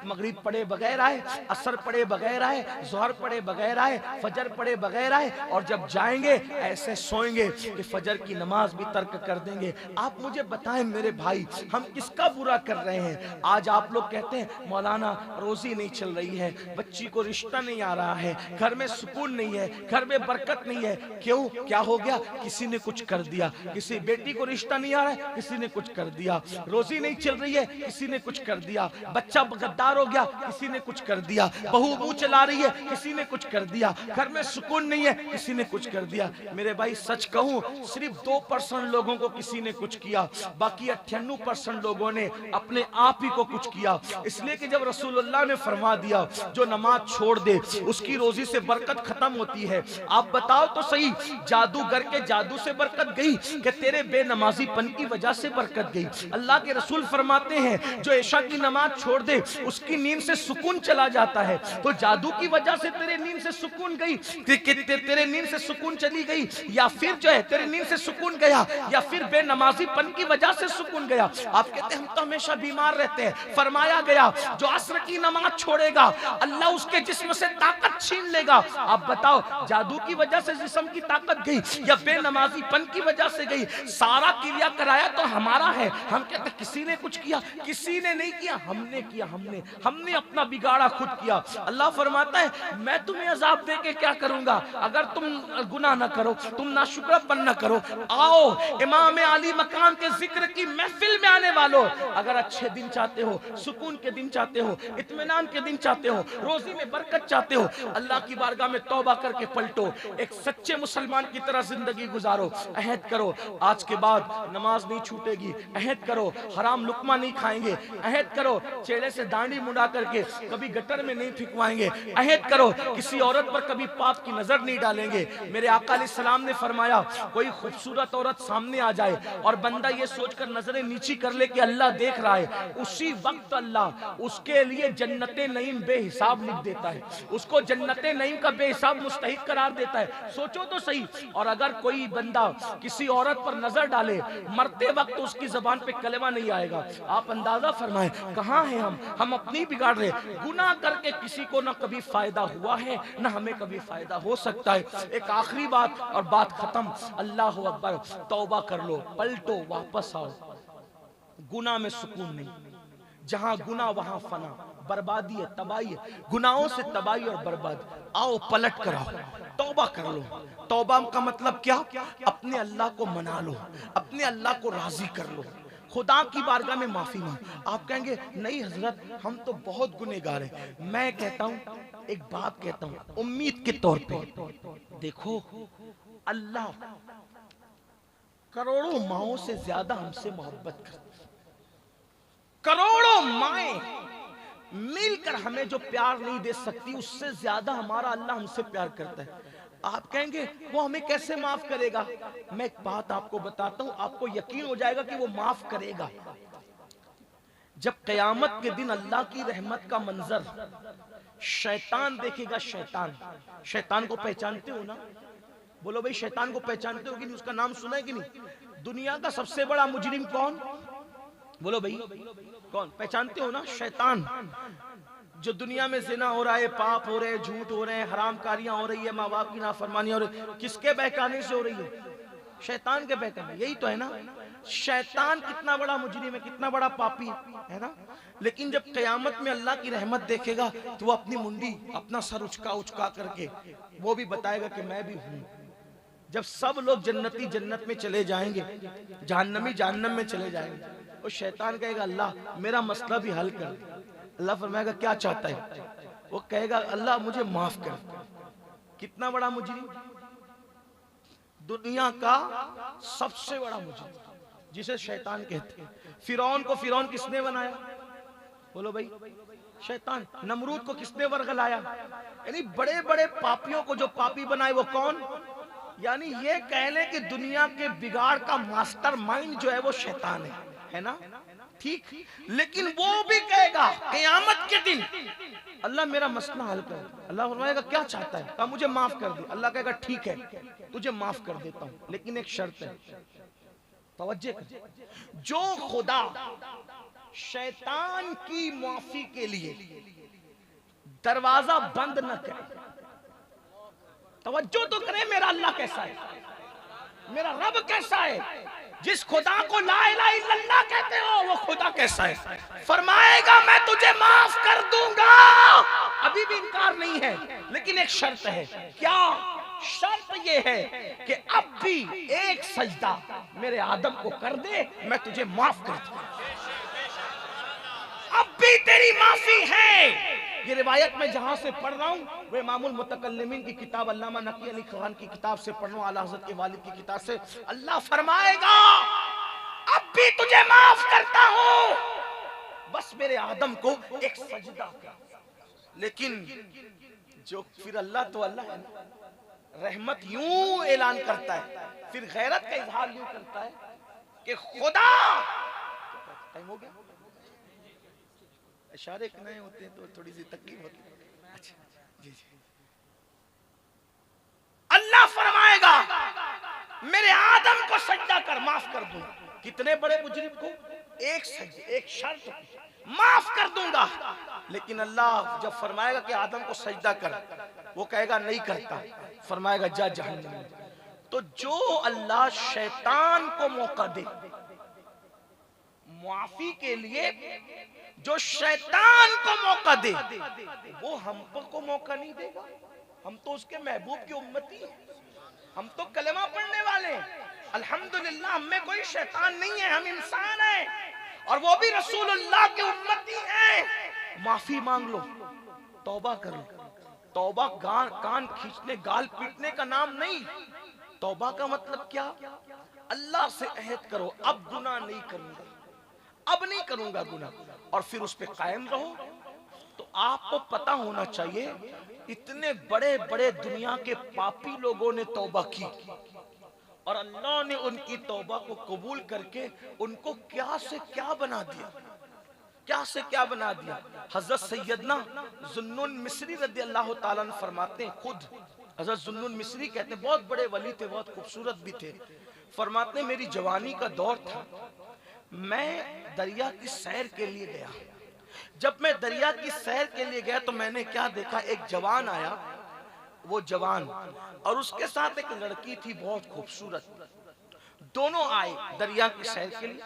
मगरिब पढ़े बगैर आए, असर पढ़े बगैर आए, जोहर पढ़े बगैर आए, फजर पढ़े बगैर आए, और जब जाएंगे ऐसे सोएंगे कि फजर की नमाज भी तर्क कर देंगे। आप मुझे बताएं मेरे भाई, हम किसका बुरा कर रहे हैं? आज आप लोग कहते हैं मौलाना रोजी नहीं चल रही है, बच्ची को रिश्ता नहीं आ रहा है, घर में सुकून नहीं है, घर में बरकत नहीं है। क्यों? क्या हो गया? किसी ने कुछ कर दिया। किसी बेटी को रिश्ता नहीं आ रहा है, किसी ने कुछ कर दिया। रोजी नहीं चल रही है, किसी ने कुछ कर दिया। बच्चा गद्दार हो गया, किसी ने कुछ कर दिया। बहू मुंह चला रही है, किसी ने कुछ कर दिया। घर में सुकून नहीं है, किसी ने कुछ कर दिया। मेरे भाई सच कहूं, सिर्फ 2% लोगों को किसी ने कुछ किया, बाकी 98% लोगों ने अपने आप ही को कुछ किया। इसलिए कि जब रसूलुल्लाह ने फरमा दिया जो नमाज छोड़ दे उसकी रोजी से बरकत खत्म होती है। आप बताओ तो सही, जादूगर के जादू से बरकत गई कि तेरे बेनमाजीपन की वजह से बरकत गई? अल्लाह के रसूल फरमाते हैं जो इशा की नमाज छोड़ दे उसकी नींद से सुकून चला जाता है। तो जादू की वजह से तेरे नींद से सुकून गई, तेरे नींद से सुकून चली गई, या फिर जो है तेरे नींद से सुकून गया, या फिर बेनमाजीपन की वजह से सुकून गया? आप कहते हैं हम तो हमेशा बीमार रहते हैं। फरमाया गया जो असर की नमाज छोड़ेगा अल्लाह उसके जिस्म से ताकत छीन लेगा। आप बताओ, जादू की वजह से जिस्म की ताकत गई या बेनमाजीपन की वजह से गई? सारा क्रिया कराया तो हमारा है। हम कहते किसी ने कुछ किया, किसी ने नहीं किया, हमने किया। हमने अपना बिगाड़ा खुद किया। अल्लाह फरमाता है मैं तुम्हें अजाब दे के क्या करूंगा अगर तुम गुनाह न करो, तुम नाशुक्रपन न करो। आओ इमाम आली मकाम के जिक्र की महफिल में आने वालों, अगर अच्छे दिन चाहते हो, सुकून के दिन चाहते हो, इत्मीनान के दिन चाहते हो, रोजी में बरकत चाहते हो, अल्लाह की बारगाह में तौबा करके पलटो, एक सच्चे मुसलमान की तरह जिंदगी गुजारो। अहद करो आज के बाद नमाज नहीं छूटेगी, अहद करो हराम लुकमा नहीं खाएंगे, अहद करो चेहरे से दाढ़ी मुड़ा करके कभी गटर में नहीं फिकवाएंगे, अहद करो किसी औरत पर कभी पाप की नजर नहीं डालेंगे। मेरे आका अलैहिस्सलाम ने फरमाया कोई खूबसूरत औरत सामने आ जाए और बंदा ये सोचकर नजरें नीची कर ले कि अल्लाह देख रहा है, उसी वक्त अल्लाह उसके लिए जन्नते नईम बेहिसाब लिख देता है, उसको जन्नते नईम का बेहिसाब मुस्तहिक करार देता है। सोचो तो सही। और अगर कोई बंदा किसी औरत पर नजर डाले मरते वक्त उसकी जबान पे कलेमा नहीं आएगा। आप अंदाजा फरमाएं कहां हैं हम अपनी बिगाड़ रहे। गुनाह करके किसी को ना कभी फायदा हुआ है ना हमें कभी फायदा हो सकता है। एक आखिरी बात और बात खत्म। अल्लाह अकबर, तौबा कर लो, पलटो, वापस आओ। गुनाह में सुकून नहीं, जहां गुनाह वहां फना, बर्बादी है, तबाही है, गुनाहों से तबाही और बर्बादी। आओ पलट कर आओ, तौबा कर लो। तौबा का मतलब क्या? अपने अल्लाह को मना लो, अपने अल्लाह को राजी कर लो, खुदा की बारगाह में माफी मांगो। आप कहेंगे नहीं हजरत हम तो बहुत गुनहगार हैं। मैं कहता हूं, एक बात कहता हूं उम्मीद के तौर पे, देखो अल्लाह करोड़ों माओं से ज्यादा हमसे मोहब्बत करता है। करोड़ों माएं मिलकर हमें जो प्यार नहीं दे सकती उससे ज्यादा हमारा अल्लाह हमसे प्यार करता है। आप कहेंगे वो हमें कैसे माफ करेगा? मैं एक बात आपको बताता हूं, आपको यकीन हो जाएगा कि वो माफ करेगा। जब कयामत के दिन अल्लाह की रहमत का मंजर शैतान देखेगा। शैतान को पहचानते हो ना? बोलो भाई, शैतान को पहचानते हो कि नहीं? उसका नाम सुना है कि नहीं? दुनिया का सबसे बड़ा मुजरिम कौन? बोलो भाई कौन? पहचानते हो ना? शैतान। जो दुनिया में जिना हो रहा है, पाप हो रहे हैं, झूठ हो रहे हैं, हरामकारियां हो रही है, माँ बाप की नाफरमानी हो रही है, किसके बहकाने से हो रही है? शैतान के बहकाने। यही तो है ना। शैतान कितना बड़ा मुजरिम है, कितना बड़ा पापी है ना। लेकिन जब कयामत में अल्लाह की रहमत देखेगा तो वो अपनी मुंडी, अपना सर उचका करके वो भी बताएगा कि मैं भी हूं। जब सब लोग जन्नती जन्नत में चले जाएंगे, जहन्नमी जहन्नम में चले जाएंगे, और शैतान कहेगा अल्लाह मेरा मसला भी हल कर। अल्लाह फरमाएगा क्या चाहता है? वो कहेगा अल्लाह मुझे माफ कर। कितना बड़ा मुजरिम, दुनिया का सबसे बड़ा मुजरिम, जिसे शैतान कहते हैं। फिरौन को फिरौन किसने बनाया? बोलो भाई, शैतान। नमरूद को किसने वर्गलाया? यानी बड़े बड़े पापियों को जो पापी बनाए वो कौन? यानी ये कह लें कि दुनिया के बिगाड़ का मास्टर माइंड जो है वो शैतान है ना? ठीक। लेकिन वो भी कहेगा क़यामत के दिन अल्लाह मेरा मसला हल कर। अल्लाह फरमाएगा क्या चाहता है? कहा मुझे माफ कर दे। अल्लाह कहेगा ठीक है तुझे माफ कर देता हूं, लेकिन एक शर्त है। तवज्जो कर, जो खुदा शैतान की माफी के लिए दरवाजा बंद न करे। तवज्जो तो करे, मेरा अल्लाह कैसा है, मेरा रब कैसा है। जिस खुदा को ला इलाहा इल्लल्लाह कहते हो वो खुदा कैसा है? फरमाएगा मैं तुझे माफ कर दूंगा। अभी भी इनकार नहीं है, लेकिन एक शर्त है। क्या शर्त? ये है कि अब भी एक सजदा मेरे आदम को कर दे, मैं तुझे माफ कर दूंगा। अब भी तेरी माफी है। ये रिवायत में जहां से पढ़ रहा हूं वो इमामुल मुतकल्लिमीन की किताब अल्लामा नकी अली खान की किताब से पढ़ रहा हूं, आला हज़रत के वालिद की किताब से। अल्लाह फरमाएगा अब भी तुझे माफ करता हूं, बस मेरे आदम को एक सजदा कर। लेकिन जो फिर अल्लाह तो अल्लाह है ना, रहमत यूं ऐलान करता है, फिर गैरत का इजहार यूं करता है कि खुदा। टाइम हो गया, इशारे नए होते हैं तो थोड़ी सी तकलीफ होती है। अच्छा जी जी। अल्लाह फरमाएगा मेरे आदम को सजदा कर, माफ कर दूंगा। कितने बड़े मुजरिम को एक सजदा, एक शर्त, माफ कर दूंगा। लेकिन अल्लाह जब फरमाएगा कि आदम को सजदा कर, वो कहेगा नहीं करता, फरमाएगा जा जहन्नम। तो जो अल्लाह शैतान को मौका दे माफी के लिए, जो शैतान को मौका दे, वो हम को मौका नहीं देगा। हम तो उसके महबूब की उम्मती हैं, हम तो कलमा पढ़ने वाले हैं। अल्हम्दुलिल्लाह हम में कोई शैतान नहीं है, हम इंसान हैं और वो भी रसूलुल्लाह के उम्मती हैं। माफी मांग लो, तौबा कर लो। तौबा कान खींचने, गाल पीटने का नाम नहीं। तौबा का मतलब क्या? अल्लाह से अहद करो अब गुनाह नहीं करूंगा, अब नहीं करूंगा गुनाह, और फिर उस पे कायम रहो। तो आपको पता होना चाहिए इतने बड़े बड़े दुनिया के पापी लोगों ने तौबा की और अल्लाह ने उनकी तौबा को कबूल करके उनको क्या से क्या बना दिया, क्या से क्या बना दिया। हजरत सैयदना जुन्नुन मिस्री रज़ी अल्लाह ताला अन्हु फरमाते हैं, खुद हजरत जुन्नुन मिस्री कहते हैं, बहुत बड़े वली थे, बहुत खूबसूरत भी थे। फरमाते हैं मेरी जवानी का दौर था, मैं दरिया की सैर के लिए गया। जब मैं दरिया की सैर के लिए गया तो मैंने क्या देखा, एक जवान आया, वो जवान और उसके साथ एक लड़की थी बहुत खूबसूरत। दोनों आए दरिया की सैर के लिए।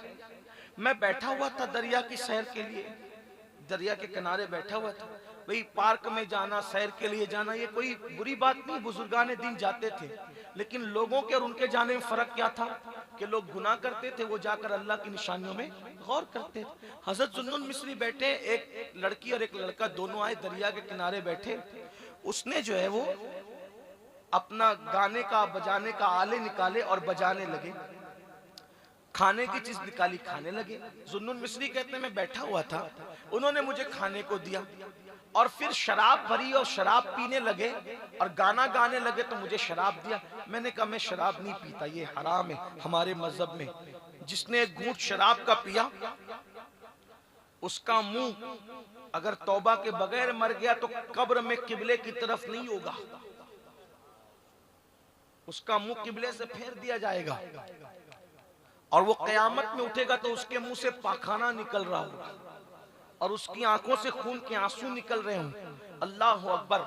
मैं बैठा हुआ था दरिया की सैर के लिए, दरिया के किनारे बैठा हुआ था। भाई पार्क में जाना, सैर के लिए जाना, ये कोई बुरी बात नहीं, बुजुर्गाने दिन जाते थे। लेकिन लोगों के और उनके जाने में फर्क क्या था कि लोग गुनाह करते थे, वो जाकर अल्लाह की निशानियों में गौर करते थे। हजरत जुन्नुन मिस्री बैठे, एक लड़की और एक लड़का दोनों आए दरिया के किनारे बैठे। उसने जो है वो अपना गाने का बजाने का आले निकाले और बजाने लगे, खाने की चीज निकाली खाने लगे। जुन्नुन मिस्री कहते हैं मैं बैठा हुआ था, उन्होंने मुझे खाने को दिया और फिर शराब भरी और शराब पीने लगे और गाना गाने लगे तो मुझे शराब दिया। मैंने कहा मैं शराब नहीं पीता, ये हराम है हमारे मजहब में। जिसने एक घूंट शराब का पिया उसका मुंह अगर तौबा के बगैर मर गया तो कब्र में किबले की तरफ नहीं होगा, उसका मुंह किबले से फेर दिया जाएगा और वो कयामत में उठेगा तो उसके मुंह से पाखाना निकल रहा होगा और उसकी आंखों से खून के आंसू निकल रहे हों। अल्लाह अकबर।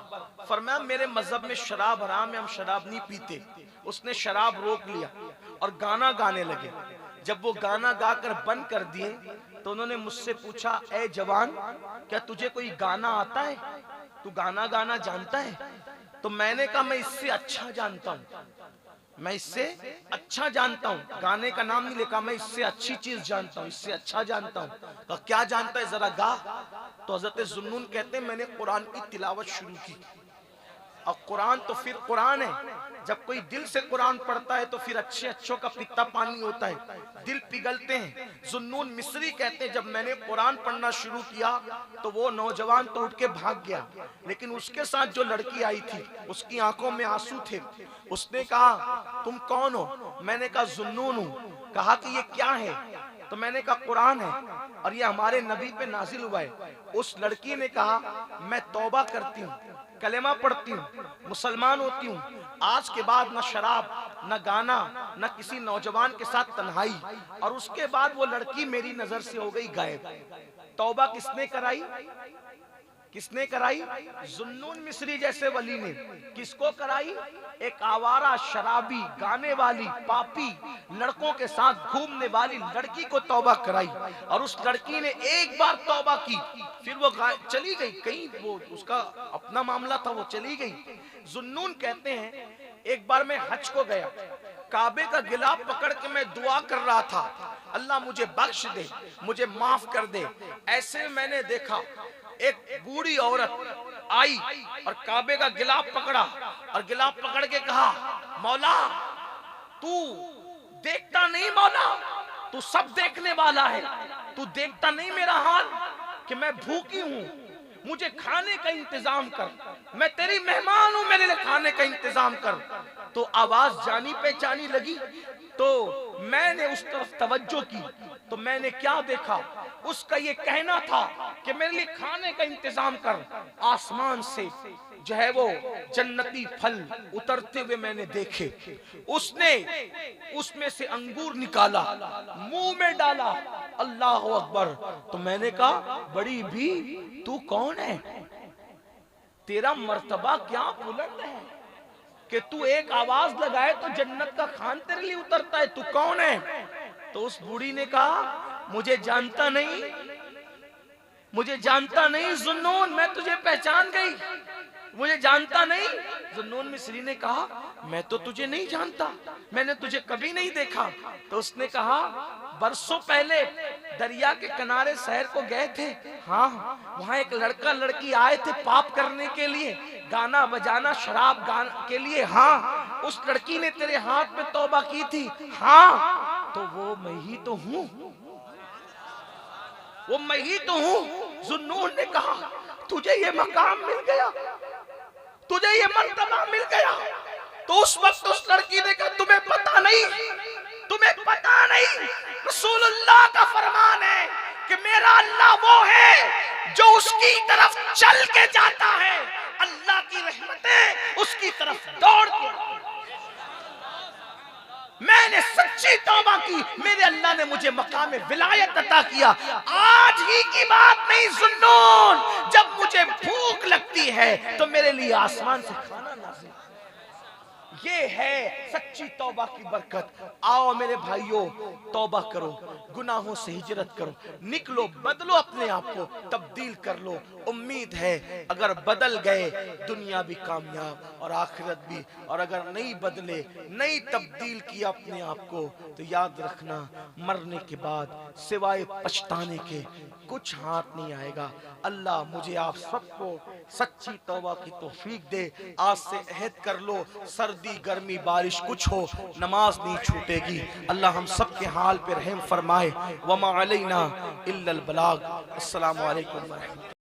फरमाया मेरे मजहब में शराब हराम है, हम शराब नहीं पीते। उसने शराब रोक लिया और गाना गाने लगे। जब वो गाना गाकर बंद कर दिए तो उन्होंने मुझसे पूछा, ए जवान क्या तुझे कोई गाना आता है, तू गाना गाना जानता है? तो मैंने कहा मैं इससे अच्छा जानता हूँ, मैं इससे अच्छा जानता हूँ। गाने का नाम नहीं लेकर, मैं इससे अच्छी चीज जानता हूँ, इससे अच्छा जानता हूँ। तो क्या जानता है जरा गा। तो हजरत जुन्नुन कहते हैं मैंने कुरान की तिलावत शुरू की और कुरान तो फिर कुरान है। जब कोई दिल से कुरान पढ़ता है तो फिर अच्छे अच्छों का पीता पानी होता है, दिल पिघलते हैं। जुन्नून मिस्री कहते हैं जब मैंने कुरान पढ़ना शुरू किया तो वो नौजवान तो उठ के भाग गया, लेकिन उसके साथ जो लड़की आई थी उसकी आंखों में आंसू थे। उसने कहा तुम कौन हो? मैंने कहा जुन्नून हूं। कहा कि ये क्या है? तो मैंने कहा कुरान है और ये हमारे नबी पे नाजिल हुआ है। उस लड़की ने कहा मैं तौबा करती हूँ, कलेमा पढ़ती हूँ, मुसलमान होती हूँ, आज के बाद न शराब, न गाना, न किसी नौजवान के साथ तन्हाई। और उसके बाद वो लड़की मेरी नजर से हो गई गायब। तौबा किसने कराई? किसने कराई? जुन्नून मिस्री जैसे वली ने। किसको कराई? एक आवारा, शराबी, गाने वाली, पापी, लड़कों के साथ घूमने वाली लड़की को तौबा कराई। और उस लड़की ने एक बार तौबा की, फिर वो चली गई कहीं, वो उसका अपना मामला था, वो चली गई। जुन्नून कहते हैं एक बार मैं हज को गया, काबे का गिलाफ पकड़ के मैं दुआ कर रहा था, अल्लाह मुझे बख्श दे, मुझे माफ कर दे। ऐसे मैंने देखा एक बूढ़ी औरत आई और काबे का गिलाफ पकड़ा और गिलाफ पकड़ के कहा मौला तू देखता नहीं, मौला तू सब देखने वाला है, तू देखता नहीं मेरा हाल कि मैं भूखी हूँ, मुझे खाने का इंतजाम कर, मैं तेरी मेहमान हूँ, मेरे लिए खाने का इंतजाम कर। तो आवाज जानी पहचानी लगी तो मैंने उस तरफ तवज्जो की तो मैंने क्या देखा, उसका ये कहना था कि मेरे लिए खाने का इंतजाम कर। आसमान से जो है वो जन्नती फल उतरते हुए मैंने देखे। उसने उसमें से अंगूर निकाला, मुंह में डाला, अल्लाह अकबर। तो मैंने कहा बड़ी भी तू कौन है? तेरा मर्तबा क्या बुलंद है कि तू एक आवाज लगाए तो जन्नत का खान तेरे लिए उतरता है, तू कौन है? तो उस बूढ़ी ने कहा मुझे जानता नहीं, मुझे जानता नहीं जुन्नून, मैं तुझे पहचान गई, मुझे जानता नहीं। जुन्नून मिस्री ने कहा मैं तो तुझे नहीं जानता, मैंने तुझे कभी नहीं देखा। तो उसने कहा बरसों पहले दरिया के किनारे शहर को गए थे, हाँ वहाँ एक लड़का लड़की आए थे पाप करने के लिए, गाना बजाना शराब गाना के लिए, हाँ उस लड़की ने तेरे हाथ में तौबा की थी, हाँ तो वो मैं ही तो हूँ, वो मैं ही तो हूँ। जुन्नून ने कहा तुझे ये मकाम मिल गया, तुझे ये मर्तबा मिल गया। तो उस वक्त उस लड़की ने कहा तुम्हें पता नहीं, तुम्हें पता नहीं, रसूलुल्लाह का फरमान है कि मेरा अल्लाह वो है जो उसकी तरफ चल के जाता है, अल्लाह की रहमतें उसकी तरफ दौड़ के। मैंने सच्ची तौबा की, मेरे अल्लाह ने मुझे मकाम विलायत अता किया। आज ही की बात नहीं जुन्नून, जब मुझे भूख लगती है तो मेरे लिए आसमान से खाना नाज़िल। ये है सच्ची तौबा की बरकत। आओ मेरे भाइयों तौबा करो, गुनाहों से हिजरत करो, निकलो, बदलो अपने आप को, तब्दील कर लो। उम्मीद है अगर बदल गए दुनिया भी कामयाब और आखिरत भी, और अगर नहीं बदले, नहीं तब्दील किया अपने आप को, तो याद रखना मरने के बाद सिवाय पछताने के कुछ हाथ नहीं आएगा। अल्लाह मुझे आप सबको सच्ची तौबा की तौफीक दे। आज से अहद कर लो, सर्दी गर्मी बारिश कुछ हो, नमाज नहीं छूटेगी। अल्लाह हम सब के हाल पे रहम फरमाए। वमा अलैना इल्लल बलाग। अस्सलामु अलैकुम व रहमतुल्लाह।